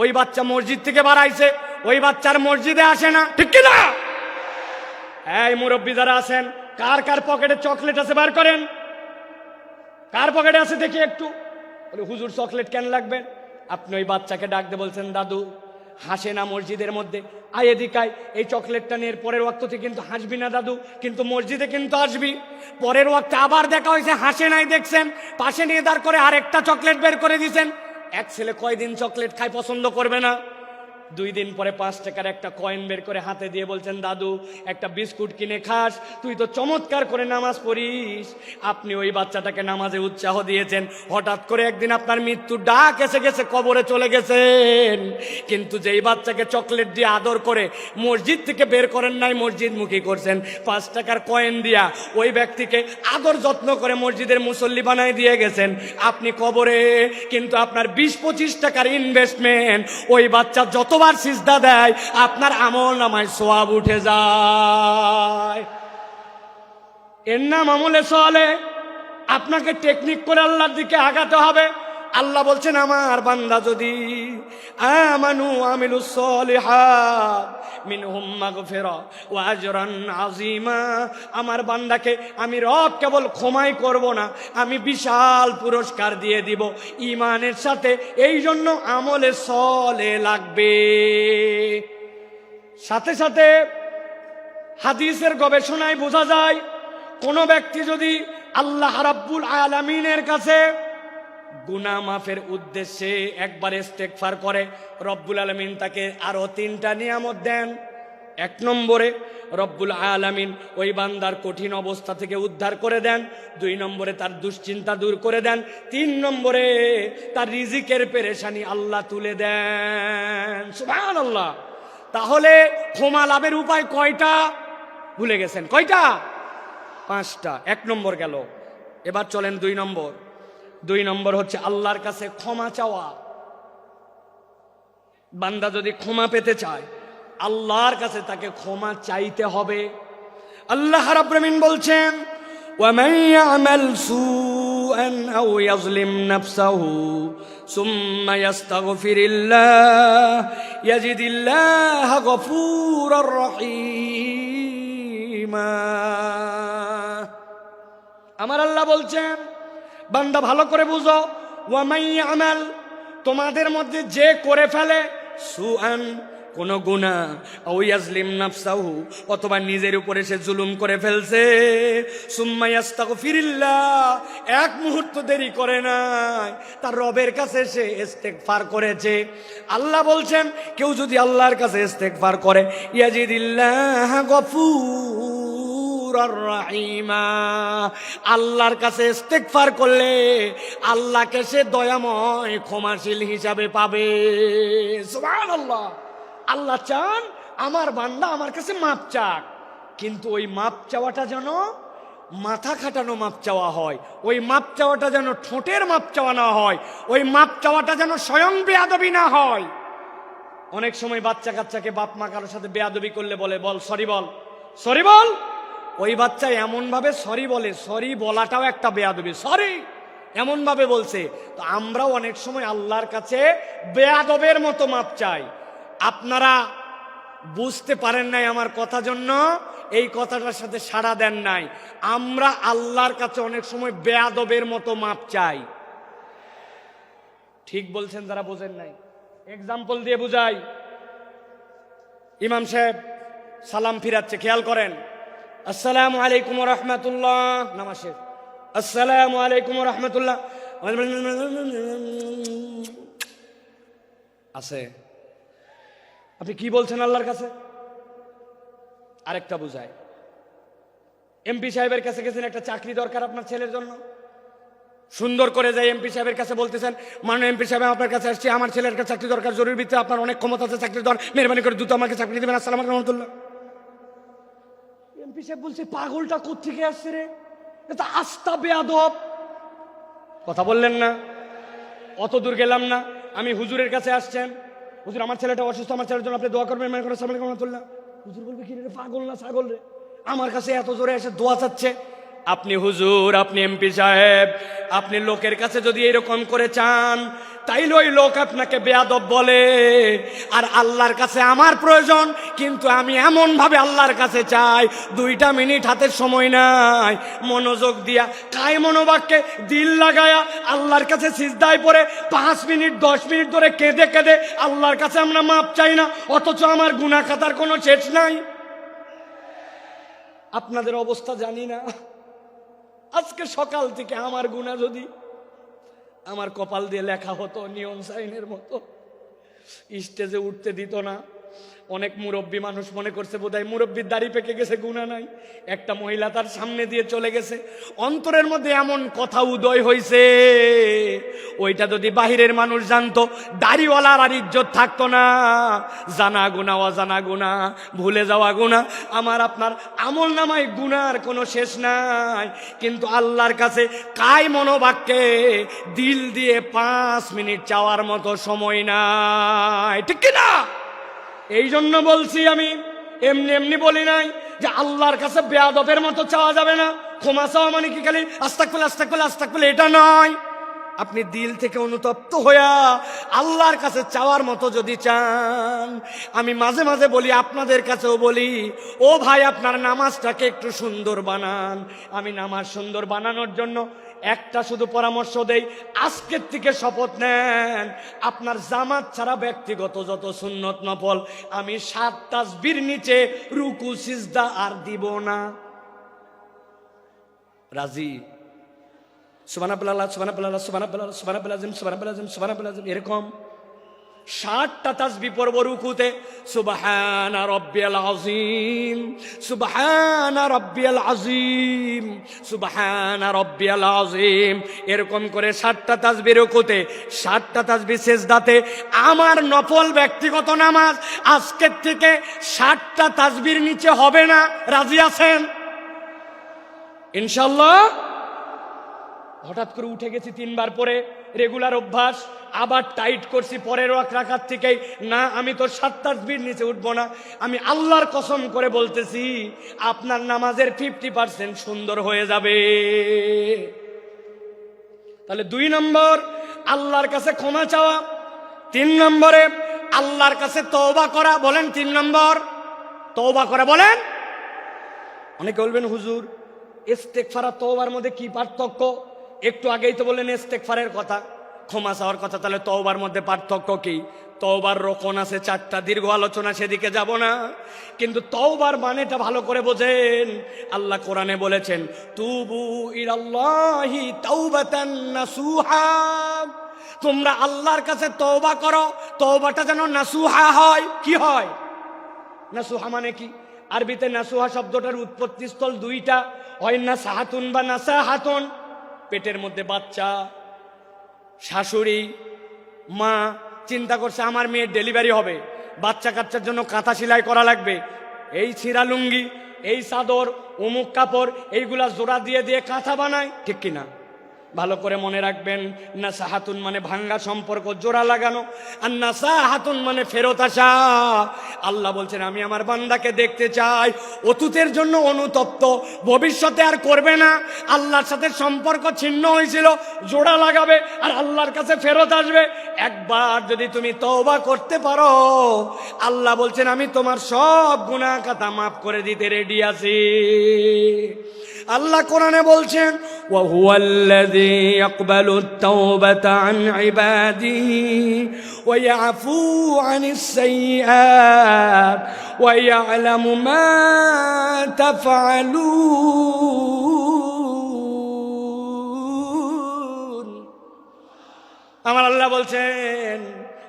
Speaker 1: ওই বাচ্চা মসজিদ থেকে বাড়াইছে, ওই বাচ্চার মসজিদে আসে না, ঠিক কিনা? এই মুরব্বী যারা আছেন, কার কার পকেটে চকলেট আছে বার করেন। কার পকেটে আছে দেখি একটু। বলে হুজুর চকলেট কেন লাগবে? আপনি ওই বাচ্চাকে ডাক দিয়ে বলছেন, দাদু হাসে না মসজিদের মধ্যে, আয় এদিকায়, এই চকলেটটা নিয়ে পরের ওয়াক্ততে কিন্তু হাসবি না দাদু, কিন্তু মসজিদে কিন্তু আসবি। পরের ওয়াক্তে আবার দেখা হয়েছে, হাসে নাই, দেখছেন, পাশে নিয়ে দাঁড় করে আরেকটা চকলেট বের করে দিয়েছেন। এক ছেলে কয়দিন চকলেট খায় পছন্দ করবে না? 2 দিন পরে 5 টাকার একটা কয়েন বের করে হাতে দিয়ে বলছেন, দাদু একটা বিস্কুট কিনে খাস, তুই তো চমৎকার করে নামাজ পড়িস। আপনি ওই বাচ্চাটাকে নামাজে উৎসাহ দিয়েছেন, হঠাৎ করে একদিন আপনার মৃত্যুর ডাক এসে গেছে, কবরে চলে গেছেন। কিন্তু যেই বাচ্চাকে চকলেট দিয়ে আদর করে মসজিদ থেকে বের করেন নাই, মসজিদমুখী করছেন, 5 টাকার কয়েন দিয়া ওই ব্যক্তিকে আদর যত্ন করে মসজিদের মুসল্লি বানায় দিয়ে গেছেন আপনি কবরে। কিন্তু আপনার 20-25 টাকার ইনভেস্টমেন্ট, ওই বাচ্চা যতবার সিজদা দেয় আপনার আমল নামায় সওয়াব উঠে যায়। এর নাম আমলে সলে। আপনাকে টেকনিক করে আল্লাহর দিকে আগাতে হবে। আল্লাহ বলছেন, আমার বান্দা যদি আমানু আমিলুস সলিহাত মিনহুম মাগফিরা ওয়া আজরান আযীমা, আমার বান্দাকে আমি রব কেবল ক্ষমাই করব না, আমি বিশাল পুরস্কার দিয়ে দিব ঈমানের সাথে। এই জন্য আমলে সলে লাগবে। সাথে সাথে হাদিসের গবেষণায় বোঝা যায়, কোন ব্যক্তি যদি আল্লাহ রাব্বুল আলামিনের কাছে গুনাহ মাফের উদ্দেশ্যে একবার ইস্তেগফার করে, রব্বুল আলামিন তাকে আরো 3টা নিয়ামত দেন। 1 নম্বরে রব্বুল আলামিন ওই বান্দার কঠিন অবস্থা থেকে উদ্ধার করে দেন। 2 নম্বরে তার দুশ্চিন্তা দূর করে দেন। 3 নম্বরে তার রিজিকের পেরেশানি আল্লাহ তুলে দেন। সুবহানাল্লাহ। তাহলে ক্ষমা লাভের উপায় কয়টা? ভুলে গেছেন কয়টা? 5টা। 1 নম্বর গেল, এবার চলেন 2 নম্বর। 2 নম্বর হচ্ছে আল্লাহর কাছে ক্ষমা চাওয়া। বান্দা যদি ক্ষমা পেতে চায়, আল্লাহর কাছে তাকে ক্ষমা চাইতে হবে। আল্লাহ রাব্বুল আমিন বলছেন, وَمَن يَعْمَلْ سُوءًا أَوْ يَظْلِمْ نَفْسَهُ ثُمَّ يَسْتَغْفِرِ اللَّهَ يَجِدِ اللَّهَ غَفُورًا رَحِيمًا। আমার আল্লাহ বলছেন, বান্দা ভালো করে বুঝো, ওয়ামাই আমাল, তোমাদের মধ্যে যে করে ফেলে সুআন, কোন গুনাহ, আও ইয়াজলিম নাফসাহু, অথবা নিজের উপরে সে জুলুম করে ফেলছে, সুম্মা ইস্তাগফিরিল্লাহ, 1 মুহূর্ত দেরি করে নাই, তার রবের কাছে সে ইস্তেগফার করেছে। আল্লাহ বলছেন, কেউ যদি আল্লাহর কাছে ইস্তেগফার করে, ইয়াজিদিল্লাহ গফুর রাহিমা, আল্লাহর কাছে ইস্তেগফার করলে আল্লাহকে সে দয়াময় ক্ষমাশীল হিসাবে পাবে। সুবহানাল্লাহ। আল্লাহ চান আমার বান্দা আমার কাছে মাপ চাক, কিন্তু ওই মাপ চাওয়াটা যেন মাথা খাটানো মাপ চাওয়া হয়, ওই মাপ চাওয়াটা যেন ঠোঁটের মাপ চাওয়া না হয়, ওই মাপ চাওয়াটা যেন স্বয়ং বেয়াদবি না হয়। অনেক সময় বাচ্চা কাচ্চাকে বাপ মা কারোর সাথে বেয়াদবি করলে বলে, বল সরি, বল সরি, বল। ওই বাচ্চা এমন ভাবে সরি বলে, সরি বলাটাও একটা বেয়াদবি, সরি এমন ভাবে বলছে। তো আমরাও অনেক সময় আল্লাহর কাছে বেয়াদবের মতো মাপ চাই। আপনারা বুঝতে পারেন নাই আমার কথা, জন্য এই কথাটার সাথে সাড়া দেন নাই। আমরা আল্লাহর কাছে অনেক সময় বেয়াদবের মতো মাপ চাই। ঠিক বলছেন যারা বোঝেন নাই। এক্সাম্পল দিয়ে বুঝাই। ইমাম সাহেব সালাম ফিরাচ্ছে, খেয়াল করেন, আসসালামু আলাইকুম ওয়া রাহমাতুল্লাহ, নামাজ শেষ। আসসালামু আলাইকুম ওয়া রাহমাতুল্লাহ আছে। আপনি কি বলছেন আল্লাহর কাছে? আরেকটা বুঝায়, এমপি সাহেবের কাছে গেছেন, একটা চাকরি দরকার আপনার ছেলের জন্য, সুন্দর করে যাই এমপি সাহেবের কাছে বলতেছেন, মাননীয় এমপি সাহেব আপনার কাছে আসছি, আমার ছেলের কাছে চাকরি দরকার, জরুরি ভিত্তিতে আপনার অনেক ক্ষমতা আছে, চাকরি দরকার, মেহরবানি করে দ্রুত আমাকে চাকরি দেবেন, আসসালামু আলাইকুম রহমতুল্লাহ। এমপি সাহেব বলছে, পাগলটা কোত্থেকে আসছে রে, এটা আস্তা বেয়াদব। কথা বললেন না, অত দূর গেলাম না, আমি হুজুরের কাছে আসছেন, হুজুর আমার ছেলেটা অসুস্থ, আমার ছেলের জন্য আপনি দোয়া করবেন, মেহরবানি করে আসসালামু আলাইকুম রহমতুল্লাহ। হুজুর বলবে, কি রে পাগল না ছাগল রে, আমার কাছে এত জোরে এসে দোয়া চাচ্ছে। আপনি হুজুর, আপনি এমপি সাহেব, আপনি লোকের কাছে যদি এরকম করে চান, তাইলে ওই লোক আপনাকে বেয়াদব বলে। আর আল্লাহর কাছে আমার প্রয়োজন, কিন্তু আমি এমন ভাবে আল্লাহর কাছে চাই, 2 মিনিট হাতের সময় নাই, মনোযোগ দিয়া কায় মনোবাক্যে দিল লাগায়া আল্লাহর কাছে সিজদায় পড়ে 5 মিনিট 10 মিনিট ধরে কেঁদে কেঁদে আল্লাহর কাছে আমরা মাপ চাই না, অথচ আমার গুনাহ খাতার কোনো শেষ নাই। আপনাদের অবস্থা জানি না, আজকে সকাল থেকে আমার গুনাহ যদি আমার কপাল দিয়ে লেখা হতো নিয়ন সাইনের মতো, স্টেজে উঠতে দিত না। অনেক মুরব্বী মানুষ মনে করছে বোধহয় মুরব্বীর দাড়ি পেকে গেছে, গুনাহ নাই। একটা মহিলা তার সামনে দিয়ে চলে গেছে, অন্তরের মধ্যে এমন কথা উদয় হইছে, ওইটা যদি বাহিরের মানুষ জানতো, দাড়িওয়ালার আর ইজ্জত থাকতো না। জানা গুনাহ, অজানা গুনাহ, ভুলে যাওয়া গুনাহ, আমার আপনার আমল নামায় গুনার কোনো শেষ নাই। কিন্তু আল্লাহর কাছে কায় মনোবাক্যে দিল দিয়ে 5 মিনিট চাওয়ার মতো সময় নাই, ঠিক কিনা? এই জন্য বলছি, আমি এমনি এমনি বলি নাই যে আল্লাহর কাছে বেয়াদবের মতো চাওয়া যাবে না। ক্ষমা চাওয়া মানে কি খালি আস্তাগফিরুল্লাহ আস্তাগফিরুল্লাহ আস্তাগফিরুল্লাহ, এটা নয়। আপনি দিল থেকে অনুতপ্ত হইয়া আল্লাহর কাছে চাওয়ার মতো যদি চান, আমি মাঝে মাঝে বলি, আপনাদের কাছেও বলি, ও ভাই আপনার নামাজটাকে একটু সুন্দর বানান। আমি নামাজ সুন্দর বানানোর জন্য একটা শুধু পরামর্শ দেই, আজকের থেকে শপথ নেন, আপনার জামাত ছাড়া ব্যক্তিগত যত সুন্নত নফল আমি 7 তাসবির নিচে রুকু সিজদা আর দিব না। রাজি? সুবহানাল্লাহ সুবহানাল্লাহ সুবহানাল্লাহ সুবহানাল্লাহ সুবহানাল্লাহ সুবহানাল্লাহ, এরকম 60টা তাসবিহ পড়ব রুকুতে, সুবহানা রাব্বিয়াল আযীম সুবহানা রাব্বিয়াল আযীম সুবহানা রাব্বিয়াল আযীম, এরকম করে 60টা তাসবিহ রুকুতে, 60টা তাসবিহ সিজদাতে। আমার নফল ব্যক্তিগত নামাজ আজকের থেকে 60টা তাসবিহর নিচে হবে না। রাজি আছেন ইনশাআল্লাহ? হঠাৎ করে উঠে গেছি 3 বার পরে, রেগুলার অভ্যাস, আবার টাইট করছি পরের রাকাত থেকেই, না আমি তো 7 তাসবিহর নিচে উঠবো না। আমি আল্লাহর কসম করে বলতেছি, আপনার নামাজের 50% সুন্দর হয়ে যাবে। তাহলে 2 নম্বর আল্লাহর কাছে ক্ষমা চাওয়া, 3 নম্বরে আল্লাহর কাছে তওবা করা। বলেন 3 নম্বর তওবা করা, বলেন। অনেকে বলবেন হুজুর ইস্তেগফার আর তওবার মধ্যে কি পার্থক্য? একটু আগেই তো বললেন ইস্তেগফারের কথা, ক্ষমা চাওয়ার কথা, তাহলে তওবার মধ্যে পার্থক্য কি? তওবার রকম আছে 4টা, দীর্ঘ আলোচনা, সেদিকে যাব না। কিন্তু তওবার মানেটা ভালো করে বোঝেন। আল্লাহ কোরআনে বলেছেন, তুবু ইলাল্লাহি তাওবাতান নাসুহা, তোমরা আল্লাহর কাছে তওবা করো, তওবাটা যেন নাসুহা হয়। কি হয় নাসুহা মানে কি? আরবিতে নাসুহা শব্দটার উৎপত্তি স্থল 2টা, হয় নাসাহাতুন বা নাসাহাতুন। পেটের মধ্যে বাচ্চা, শাশুড়ি মা চিন্তা করছে আমার মেয়ের ডেলিভারি হবে, বাচ্চা কাচ্চার জন্য কাঁথা সেলাই করা লাগবে, এই ছিঁড়া লুঙ্গি, এই চাদর, অমুক কাপড়, এইগুলা জোড়া দিয়ে দিয়ে কাঁথা বানায়, ঠিক কিনা? ভালো করে মনে রাখবেন, নাসাহাতুন মানে ভাঙ্গা সম্পর্ক জোড়া লাগানো, আর নাসাহাতুন মানে ফেরত আসা। আল্লাহ বলছেন, আমি আমার বান্দাকে দেখতে চাই অতীতের জন্য অনুতপ্ত, ভবিষ্যতে আর করবে না, আল্লাহর সাথে সম্পর্ক ছিন্ন হয়েছিল জোড়া লাগাবে আর আল্লাহর কাছে ফেরত আসবে। একবার যদি তুমি তওবা করতে পারো, আল্লাহ বলছেন আমি তোমার সব গুনাহ খাতা মাফ করে দিতে রেডি আছি। আল্লাহ কোরআনে বলছেন, ওয়া হুয়াল্লাযী ইয়াকবালুত তাওবাতা আন ইবাদিহি ওয়া ইয়াফু আনিস সাইয়্যাত ওয়া ইয়ালামু মা তাফআলুন। আমার আল্লাহ বলছেন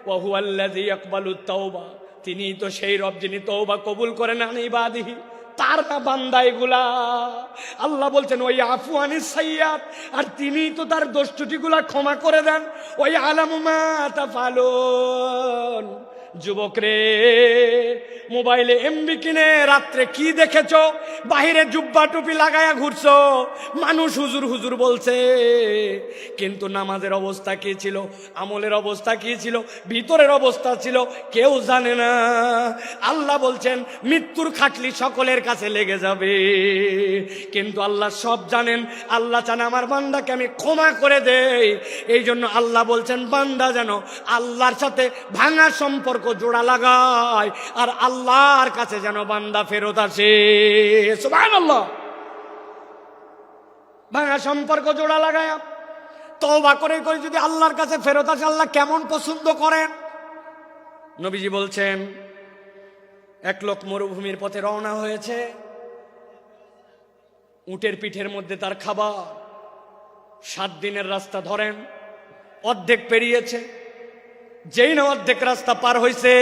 Speaker 1: ওয়া হুয়াল্লাযী ইয়াকবালুত তাওবা, তিনি তো সেই রব যিনি তওবা কবুল করেন আন ইবাদিহি, তার না বান্দা এগুলা। আল্লাহ বলছেন ওই আফু আনিস সাইয়্যাত, আর তিনি তো তার দোষ ত্রুটিগুলা ক্ষমা করে দেন। ওই আলামু মা তাফালুন। যুবক রে, মোবাইলে এমবি কিনে রাত্রে কি দেখেছো? বাহিরে জুব্বা টুপি লাগায়া ঘুরছো, মানুষ হুজুর হুজুর বলছে, কিন্তু নামাজের অবস্থা কি ছিল, আমলের অবস্থা কি ছিল, ভিতরের অবস্থা ছিল কেউ জানে না। আল্লাহ বলছেন মৃত্যুর খাটলি সকলের কাছে লেগে যাবে, কিন্তু আল্লাহ সব জানেন। আল্লাহ চান আমার বান্দাকে আমি ক্ষমা করে দেই। এই জন্য আল্লাহ বলছেন বান্দা যেন আল্লাহর সাথে ভাঙা সম্পর্ক জোড়া লাগায়, আর আল্লাহর কাছে যেন বান্দা ফেরত আসে। সুবহানাল্লাহ। ভাঙা সম্পর্ক জোড়া লাগায় তওবা করে করে যদি আল্লাহর কাছে ফেরত আসে, আল্লাহ কেমন পছন্দ করেন। নবীজি বলছেন এক লোক মরুভূমির পথে রওনা হয়েছে, উটের পিঠের মধ্যে তার খাবার। 7 দিনের রাস্তা ধরেন, অর্ধেক পেরিয়েছে। যেই না অর্ধেক রাস্তা পার হয়েছে,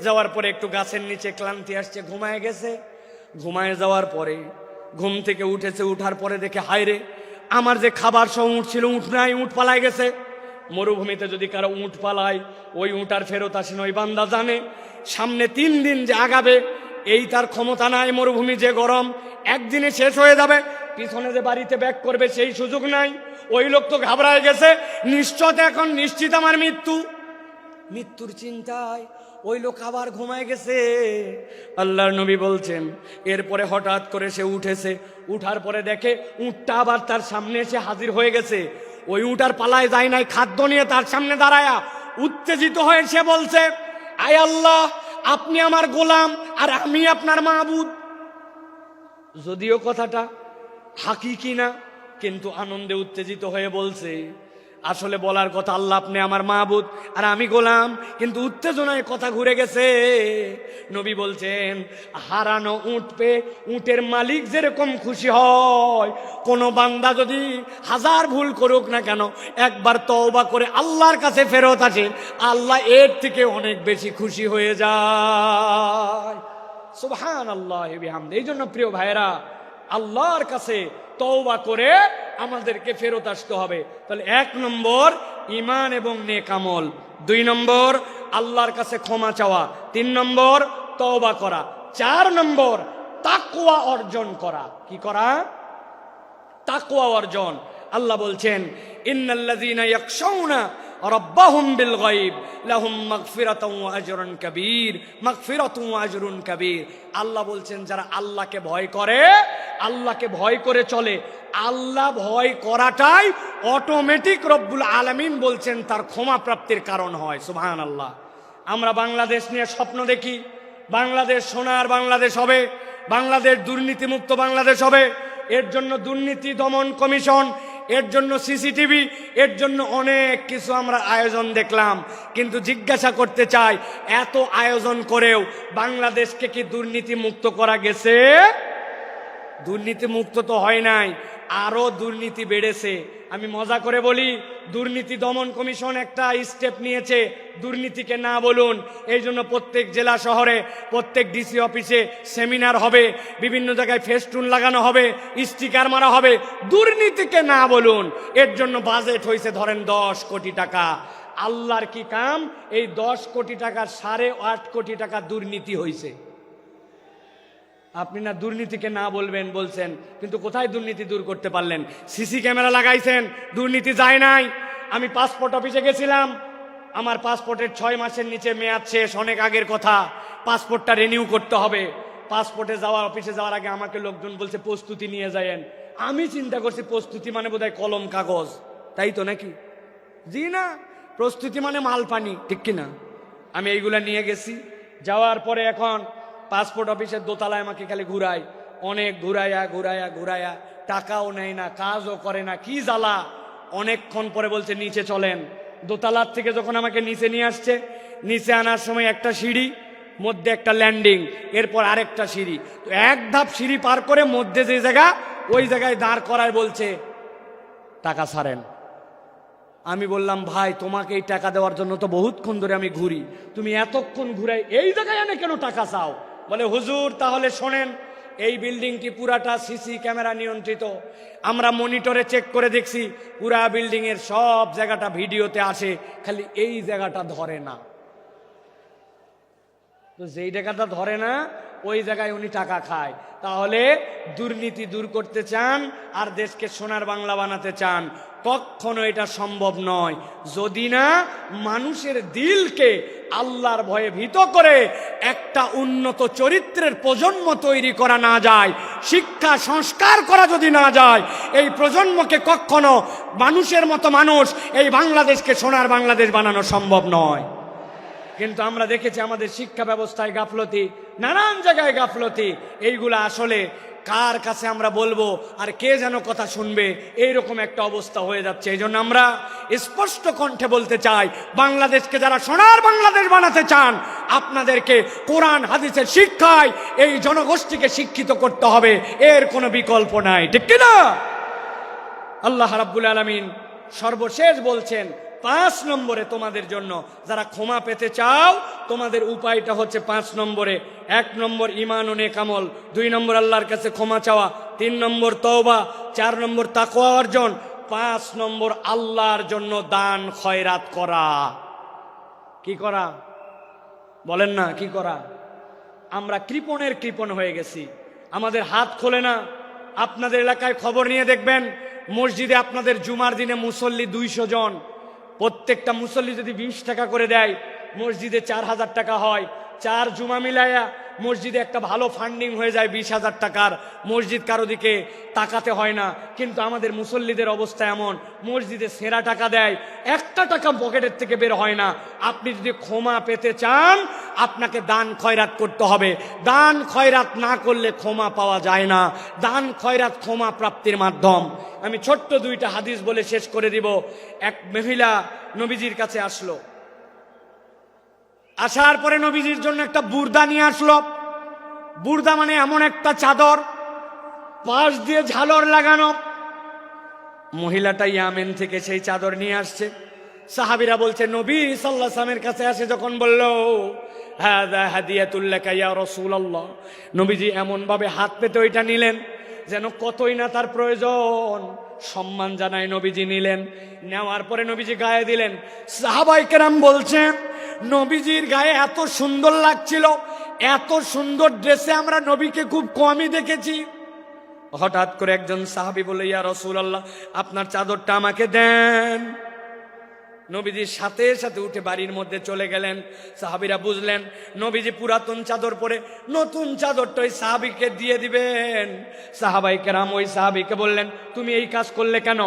Speaker 1: যাওয়ার পরে একটু গাছের নিচে ক্লান্তি আসছে, ঘুমায় গেছে। ঘুমায় যাওয়ার পরে ঘুম থেকে উঠেছে, উঠার পরে দেখে হায়রে আমার যে খাবার সহ উঠ ছিল, উঠ নাই, উঠ পালায় গেছে। মরুভূমিতে যদি কারো উঠ পালায়, ওই উঠ আর ফেরত আসে না। ওই বান্দা জানে সামনে 3 দিন যে আগাবে এই তার ক্ষমতা নাই। মরুভূমি যে গরম, একদিনে শেষ হয়ে যাবে। পিছনে যে বাড়িতে ব্যাক করবে সেই সুযোগ নাই। ওই লোক তো ঘাবড়ায় গেছে, নিশ্চয় এখন নিশ্চিত আমার মৃত্যু। মৃত্যুর চিন্তায় ওই লোক আবার ঘুমায় গেছে। আল্লাহর নবী বলছেন এরপরে হঠাৎ করে সে উঠেছে, উঠার পরে দেখে উটটা আবার তার সামনে এসে হাজির হয়ে গেছে। ওই উট আর পালায় যায় নাই, খাদ্য নিয়ে তার সামনে দাঁড়ায়া উত্তেজিত হয়ে সে বলছে, আয় আল্লাহ, আপনি আমার গোলাম আর আমি আপনার মাবুদ। যদিও কথাটা হাকিকি না, কিন্তু আনন্দে উত্তেজিত হয়ে বলছে। আসলে বলার কথা আল্লাহ আপনি আমার মাবুদ আর আমি গোলাম, কিন্তু উত্তেজনায় কথা ঘুরে গেছে। নবী বলছেন হারানো উট পেয়ে উটের মালিক যেরকম খুশি হয়, কোন বান্দা যদি 1000 ভুল করুক না কেন, একবার তওবা করে আল্লাহর কাছে ফেরত আসে, আল্লাহ এর থেকে অনেক বেশি খুশি হয়ে যায়। সুবহানাল্লাহ বিহামদি। এই জন্য প্রিয় ভাইরা, আল্লাহর কাছে তওবা করে আমাদেরকে ফেরত আসতে হবে। তাহলে 1 নম্বর ঈমান এবং নেক আমল, 2 নম্বর আল্লাহর কাছে ক্ষমা চাওয়া, 3 নম্বর তওবা করা, 4 নম্বর তাকওয়া অর্জন করা। কি করা? তাকওয়া অর্জন। আল্লাহ বলছেন ইন্নাল্লাযীনা ইয়াখশাউনা রাব্বাহুম বিল গায়ব লাহুম মাগফিরাতুন ওয়া আজরুন কাবীর, মাগফিরাতুন ওয়া আজরুন কাবীর। আল্লাহ বলছেন যারা আল্লাহকে ভয় করে, আল্লাহকে ভয় করে চলে, আল্লাহ ভয় করাটাই অটোমেটিক রব্বুল আলামিন বলছেন তার ক্ষমা প্রাপ্তির কারণ হয়। সুবহানাল্লাহ। আমরা বাংলাদেশ নিয়ে স্বপ্ন দেখি, বাংলাদেশ সোনার বাংলাদেশ হবে, বাংলাদেশ দুর্নীতিমুক্ত বাংলাদেশ হবে। এর জন্য দুর্নীতি দমন কমিশন, এর জন্য সিসিটিভি, এর জন্য অনেক কিছু আমরা আয়োজন দেখলাম। কিন্তু জিজ্ঞাসা করতে চাই, এত আয়োজন করেও বাংলাদেশকে কি দুর্নীতি মুক্ত করা গেছে? দুর্নীতি মুক্ত তো হয় নাই, আরো দুর্নীতি বেড়েছে। আমি মজা করে বলি, দুর্নীতি দমন কমিশন একটা স্টেপ নিয়েছে, দুর্নীতিকে না বলুন। এই জন্য প্রত্যেক জেলা শহরে, প্রত্যেক ডিসি অফিসে সেমিনার হবে, বিভিন্ন জায়গায় ফেস্টুন লাগানো হবে, স্টিকার মারা হবে, দুর্নীতিকে না বলুন। এর জন্য বাজেট হয়েছে ধরেন 10 কোটি টাকা। আল্লাহর কি কাম, এই 10 কোটি টাকার 8.5 কোটি টাকা দুর্নীতি হয়েছে। আপনি না দুর্নীতিকে না বলবেন বলছেন, কিন্তু কোথায় দুর্নীতি দূর করতে পারলেন? সিসি ক্যামেরা লাগাইছেন, দুর্নীতি যায় নাই। আমি পাসপোর্ট অফিসে গেছিলাম, আমার পাসপোর্টের 6 মাসের নিচে মেয়াদ শেষ, অনেক আগের কথা। পাসপোর্টটা রিনিউ করতে হবে। পাসপোর্টে যাওয়া, অফিসে যাওয়ার আগে আমাকে লোকজন বলছে প্রস্তুতি নিয়ে যায়েন। আমি চিন্তা করছি প্রস্তুতি মানে বোধহয় কলম কাগজ, তাই তো নাকি? জি না, প্রস্তুতি মানে মাল পানি, ঠিক কিনা? আমি এইগুলা নিয়ে গেছি। যাওয়ার পরে এখন পাসপোর্ট অফিসের দোতলায় আমাকে খালি ঘুরায়, অনেক ঘুরাইয়া ঘুরাইয়া ঘুরাইয়া, টাকাও নেয় না, কাজও করে না, কি জ্বালা। অনেকক্ষণ পরে বলছে নিচে চলেন। দোতলার থেকে যখন আমাকে নিচে নিয়ে আসছে, নিচে আনার সময় একটা সিঁড়ি, মধ্যে একটা ল্যান্ডিং, এরপর আরেকটা সিঁড়ি। তো 1 ধাপ সিঁড়ি পার করে মধ্যে যে জায়গা, ওই জায়গায় দাঁড় করায় বলছে টাকা ছাড়েন। আমি বললাম, ভাই তোমাকে এই টাকা দেওয়ার জন্য তো বহুতক্ষণ ধরে আমি ঘুরি, তুমি এতক্ষণ ঘুরাই এই জায়গায় এনে কেন টাকা চাও? বলে হুজুর তাহলে শোনেন, এই বিল্ডিংটি পুরাটা সিসি ক্যামেরা নিয়ন্ত্রিত, আমরা মনিটরে চেক করে দেখছি পুরা বিল্ডিং এর সব জায়গাটা ভিডিওতে আসে, খালি এই জায়গাটা ধরে না। তো যেই জায়গাটা ধরে না ওই জায়গায় উনি টাকা খায়। তাহলে দুর্নীতি দূর করতে চান আর দেশকে সোনার বাংলা বানাতে চান, কখনো এটা সম্ভব নয় যদি না মানুষের দিলকে আল্লাহর ভয়ে ভীত করে একটা উন্নত চরিত্রের প্রজন্ম তৈরি করা না যায়, শিক্ষা সংস্কার করা যদি না যায়, এই প্রজন্মকে কখনো মানুষের মতো মানুষ এই বাংলাদেশকে সোনার বাংলাদেশ বানানো সম্ভব নয়। কিন্তু আমরা দেখেছি আমাদের শিক্ষা ব্যবস্থায় গাফলতি, নানান জায়গায় গাফলতি। এইগুলা আসলে কার কাছে আমরা বলবো আর কে যেন কথা শুনবে, এইরকম একটা অবস্থা হয়ে যাচ্ছে। এই জন্য আমরা স্পষ্ট কণ্ঠে বলতে চাই, বাংলাদেশকে যারা সোনার বাংলাদেশ বানাতে চান, আপনাদেরকে কোরআন হাদিসের শিক্ষায় এই জনগোষ্ঠীকে শিক্ষিত করতে হবে, এর কোনো বিকল্প নাই, ঠিক কিনা? আল্লাহ রাব্বুল আলামিন সর্বশেষ বলছেন 5 নম্বরে তোমাদের জন্য যারা ক্ষমা পেতে চাও, তোমাদের উপায়টা হচ্ছে 5 নম্বরে। 1 নম্বর ঈমান ও নেক আমল, 2 নম্বর আল্লাহর কাছে ক্ষমা চাওয়া, 3 নম্বর তওবা, 4 নম্বর তাকওয়া অর্জন, 5 নম্বর আল্লাহর জন্য দান খয়রাত করা। কি করা বলেন না, কি করা? আমরা কৃপণের কৃপণ হয়ে গেছি, আমাদের হাত খোলে না। আপনাদের এলাকায় খবর নিয়ে দেখবেন, মসজিদে আপনাদের জুমার দিনে মুসল্লি 200 জন, প্রত্যেকটা মুসল্লি যদি 20 টাকা করে দেয়, মসজিদে 4000 টাকা হয়। 4 জুমা মিলাইয়া মসজিদে একটা ভালো ফান্ডিং হয়ে যায় 20,000 টাকার। মসজিদ কারো দিকে তাকাতে হয় না। কিন্তু আমাদের মুসল্লিদের অবস্থা এমন, মসজিদে সেরা টাকা দেয়, 1 টাকা পকেটের থেকে বের হয় না। আপনি যদি ক্ষমা পেতে চান, আপনাকে দান খয়রাত করতে হবে। দান খয়রাত না করলে ক্ষমা পাওয়া যায় না। দান খয়রাত ক্ষমা প্রাপ্তির মাধ্যম। আমি ছোট্ট 2টা হাদিস বলে শেষ করে দিব। এক মহিলা নবীজির কাছে আসলো, আসার পরে নবীজির জন্য একটা বুর্দা নিয়ে আসলো। বুর্দা মানে এমন একটা চাদর, পাশ দিয়ে ঝালর লাগানো। মহিলাটা ইয়ামেন থেকে সেই চাদর নিয়ে আসছে। সাহাবীরা বলছে, নবী সাল্লাল্লাহু আলাইহি ওয়াসাল্লামের কাছে আসে যখন বলল, হাযা হাদিয়াতুল লাকা ইয়া রাসূলুল্লাহ, নবীজি এমন ভাবে হাত পেতে ওইটা নিলেন যেন কতই না তার প্রয়োজন। সম্মান জানায় নবীজি নিলেন। নেওয়ার পরে নবীজি গায়ে দিলেন। সাহাবায়ে কেরাম বলছেন, নবীজির গায়ে এত সুন্দর লাগছিল, এত সুন্দর ড্রেসে আমরা নবীকে খুব কমই দেখেছি। হঠাৎ করে একজন সাহাবী বলে, ইয়া রাসূলুল্লাহ, আপনার চাদরটা আমাকে দেন। নবীজির সাথে সাথে উঠে বাড়ির মধ্যে চলে গেলেন। সাহাবীরা বুঝলেন নবীজি পুরাতন চাদর পরে নতুন চাদরটা ওই সাহাবীকে দিয়ে দিবেন। সাহাবায়ে কেরাম ওই সাহাবীকে বললেন, তুমি এই কাজ করলে কেন?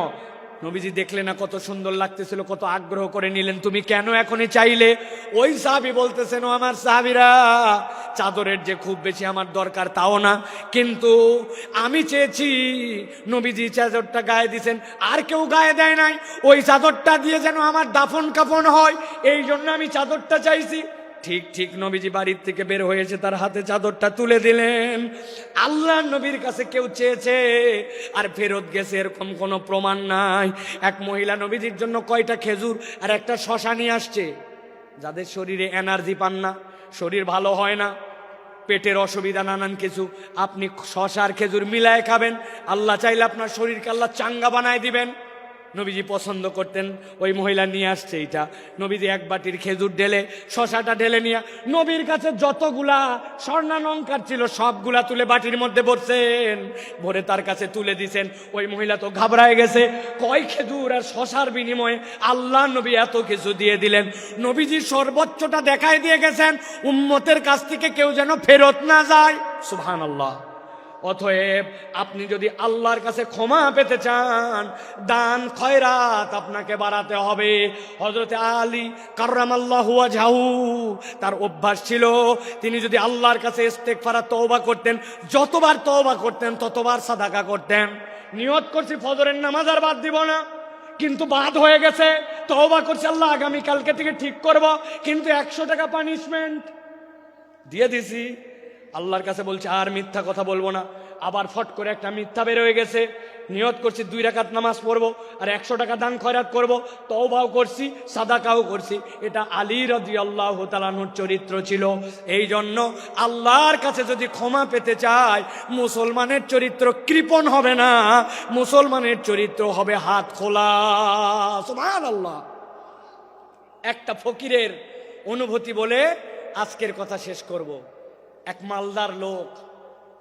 Speaker 1: নবীজি দেখলেন না কত সুন্দর লাগতেছিল, কত আগ্রহ করে নিলেন, তুমি কেন এখনই চাইলে? ওই সাহাবী বলতেছেন, ও আমার সাহাবীরা, চাদরের যে খুব বেশি আমার দরকার তাও না, কিন্তু আমি চেয়েছি নবীজি চাদরটা গায়ে দিয়েছেন, আর কেউ গায়ে দেয় নাই, ওই চাদরটা দিয়ে যেন আমার দাফন কাফন হয়, এই জন্য আমি চাদরটা চাইছি। ঠিক ঠিক নবীজি বাড়ির থেকে বের হয়েছে, তার হাতে চাদরটা তুলে দিলেন। আল্লাহর নবীর কাছে কেউ চেয়েছে আর ফেরত গেছে এরকম কোনো প্রমাণ নাই। এক মহিলা নবীজির জন্য কয়টা খেজুর আর একটা শশা নিয়ে আসছে। যাদের শরীরে এনার্জি পান না, শরীর ভালো হয় না, পেটের অসুবিধা নানান কিছু, আপনি শশা আর খেজুর মিলায় খাবেন, আল্লাহ চাইলে আপনার শরীরকে আল্লাহ চাঙ্গা বানায় দিবেন। নবীজি পছন্দ করতেন, ওই মহিলা নিয়ে আসছে এটা। নবীজি এক বাটির খেজুর ঢেলে শশাটা ঢেলে নিয়ে নবীর কাছে যতগুলা স্বর্ণালংকার ছিল সবগুলা তুলে বাটির মধ্যে ভরছেন, ভরে তার কাছে তুলে দিছেন। ওই মহিলা তো ঘাবড়ায় গেছে, কয় খেজুর আর শশার বিনিময়ে আল্লাহ নবী এত কিছু দিয়ে দিলেন। নবীজি সর্বোচ্চটা দেখায় দিয়ে গেছেন, উম্মতের কাছ থেকে কেউ যেন ফেরত না যায়। সুবহানাল্লাহ। অতএব আপনি যদি আল্লাহর কাছে ক্ষমা পেতে চান, দান খয়রাত আপনাকে বাড়াতে হবে। হযরত আলী কাররামাল্লাহু ওয়াজহাহু, তার অভ্যাস ছিল তিনি যদি আল্লাহর কাছে ইস্তেগফার তওবা করতেন, যতবার তওবা করতেন ততবার সাদাকা করতেন। নিয়ত করছি ফজরের নামাজ আর বাদ দিব না, কিন্তু বাদ হয়ে গেছে। তওবা করছি আল্লাহ আগামী কালকে থেকে ঠিক করব, কিন্তু 100 টাকা পানিশমেন্ট দিয়ে দিছি। আল্লাহর কাছে বলছে আর মিথ্যা কথা বলবো না, আবার ফট করে একটা মিথ্যা বের হয়ে গেছে, নিয়ত করছি 2 রাকাত নামাজ পড়বো আর 100 টাকা দান খয়রাত করব, তওবাও করছি, সাদাকাও করছি। এটা আলী রাদিয়াল্লাহু তাআলা আনহুর চরিত্র ছিল। এই জন্য আল্লাহর কাছে যদি ক্ষমা পেতে চায়, মুসলমানের চরিত্র কৃপণ হবে না, মুসলমানের চরিত্র হবে হাত খোলা। সুবহানাল্লাহ। একটা ফকিরের অনুভূতি বলে আজকের কথা শেষ করব। এক মালদার লোক,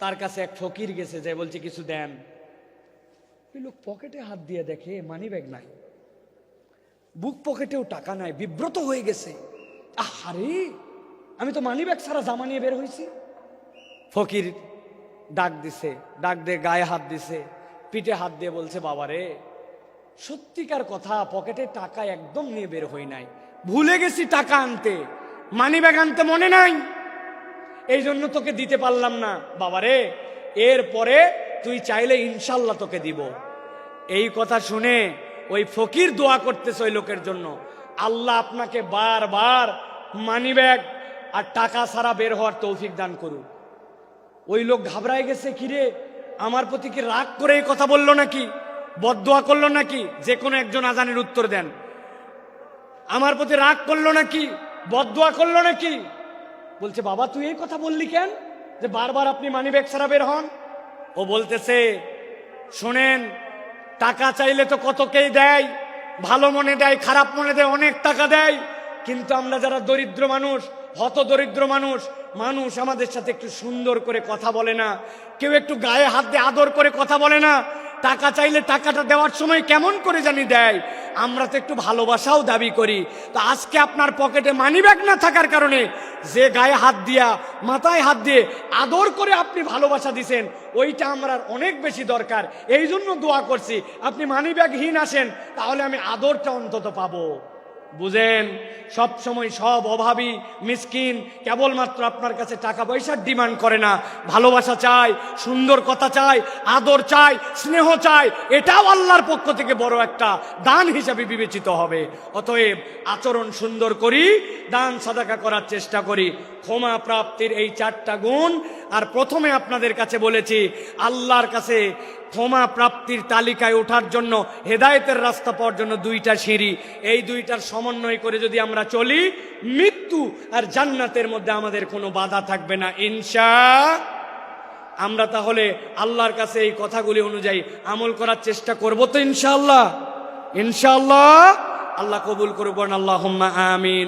Speaker 1: তার কাছে এক ফকির গেছে, যে বলছে কিছু দেন। ওই লোক পকেটে হাত দিয়ে দেখে মানি ব্যাগ নাই, বুক পকেটেও টাকা নাই, বিব্রত হয়ে গেছে। আরে আমি তো মানি ব্যাগ ছাড়া জামা নিয়ে বের হয়েছি। ফকির ডাক দিছে, ডাক দিয়ে গায়ে হাত দিছে, পিঠে হাত দিয়ে বলছে, বাবারে সত্যিকার কথা, পকেটে টাকা একদম নিয়ে বের হই নাই, ভুলে গেছি টাকা আনতে, মানি ব্যাগ আনতে মনে নাই, এই জন্য তোকে দিতে পারলাম না। বাবারে এরপরে তুই চাইলে ইনশাল্লাহ তোকে দিব। এই কথা শুনে ওই ফকির দোয়া করতেছে ওই লোকের জন্য, আল্লাহ আপনাকে বারবার মানি ব্যাগ আর টাকা ছাড়া বের হওয়ার তৌফিক দান করুক। ওই লোক ঘাবড়ায় গেছে, কিরে আমার প্রতি কি রাগ করে এই কথা বললো নাকি, বদদোয়া করলো নাকি? যে কোনো একজন আজানের উত্তর দেন, আমার প্রতি রাগ করলো নাকি, বদদোয়া করলো নাকি? বলছে, বাবা তুই এই কথা বললি কেন, যে বারবার আপনি মানি ব্যাগ ছাড়া বের হন? ও বলতেছে, শোনেন, টাকা চাইলে তো কতকেই দেয়, ভালো মনে দেয়, খারাপ মনে দেয়, অনেক টাকা দেয়, কিন্তু আমরা যারা দরিদ্র মানুষ, হত দরিদ্র মানুষ, মানুষ আমাদের সাথে একটু সুন্দর করে কথা বলে না, কেউ একটু গায়ে হাত দিয়ে আদর করে কথা বলে না, টাকা চাইলে টাকাটা দেওয়ার সময় কেমন করে জানি দেয়। আমরা তো একটু ভালোবাসাও দাবি করি। তো আজকে আপনার পকেটে মানি ব্যাগ না থাকার কারণে যে গায়ে হাত দিয়া, মাথায় হাত দিয়ে আদর করে আপনি ভালোবাসা দিছেন, ওইটা আমার অনেক বেশি দরকার। এই জন্য দোয়া করছি, আপনি মানি ব্যাগহীন আসেন, তাহলে আমি আদরটা অন্তত পাবো। বুঝেন, সব সময় সব অভাবী মিসকিন কেবলমাত্র আপনার কাছে টাকা পয়সার ডিমান্ড করে না, ভালোবাসা চায়, সুন্দর কথা চায়, আদর চায়, স্নেহ চায়। এটাও আল্লাহর পক্ষ থেকে বড় একটা দান হিসাবে বিবেচিত হবে। অতএব আচরণ সুন্দর করি, দান সাদাকা করার চেষ্টা করি। ক্ষমা প্রাপ্তির এই 4টা গুণ। আর প্রথমে আপনাদের কাছে বলেছি, আল্লাহর কাছে ক্ষমা প্রাপ্তির তালিকায় ওঠার জন্য, হেদায়েতের রাস্তা পাওয়ার জন্য 2টা সিঁড়ি। এই 2টার সমন্বয় করে যদি আমরা চলি, মৃত্যু আর জান্নাতের মধ্যে আমাদের কোনো বাধা থাকবে না ইনশাআল্লাহ। আমরা তাহলে আল্লাহর কাছে এই কথাগুলি অনুযায়ী আমল করার চেষ্টা করব তো ইনশাআল্লাহ। ইনশাআল্লাহ আল্লাহ কবুল করুন, আল্লাহুম্মা আমিন।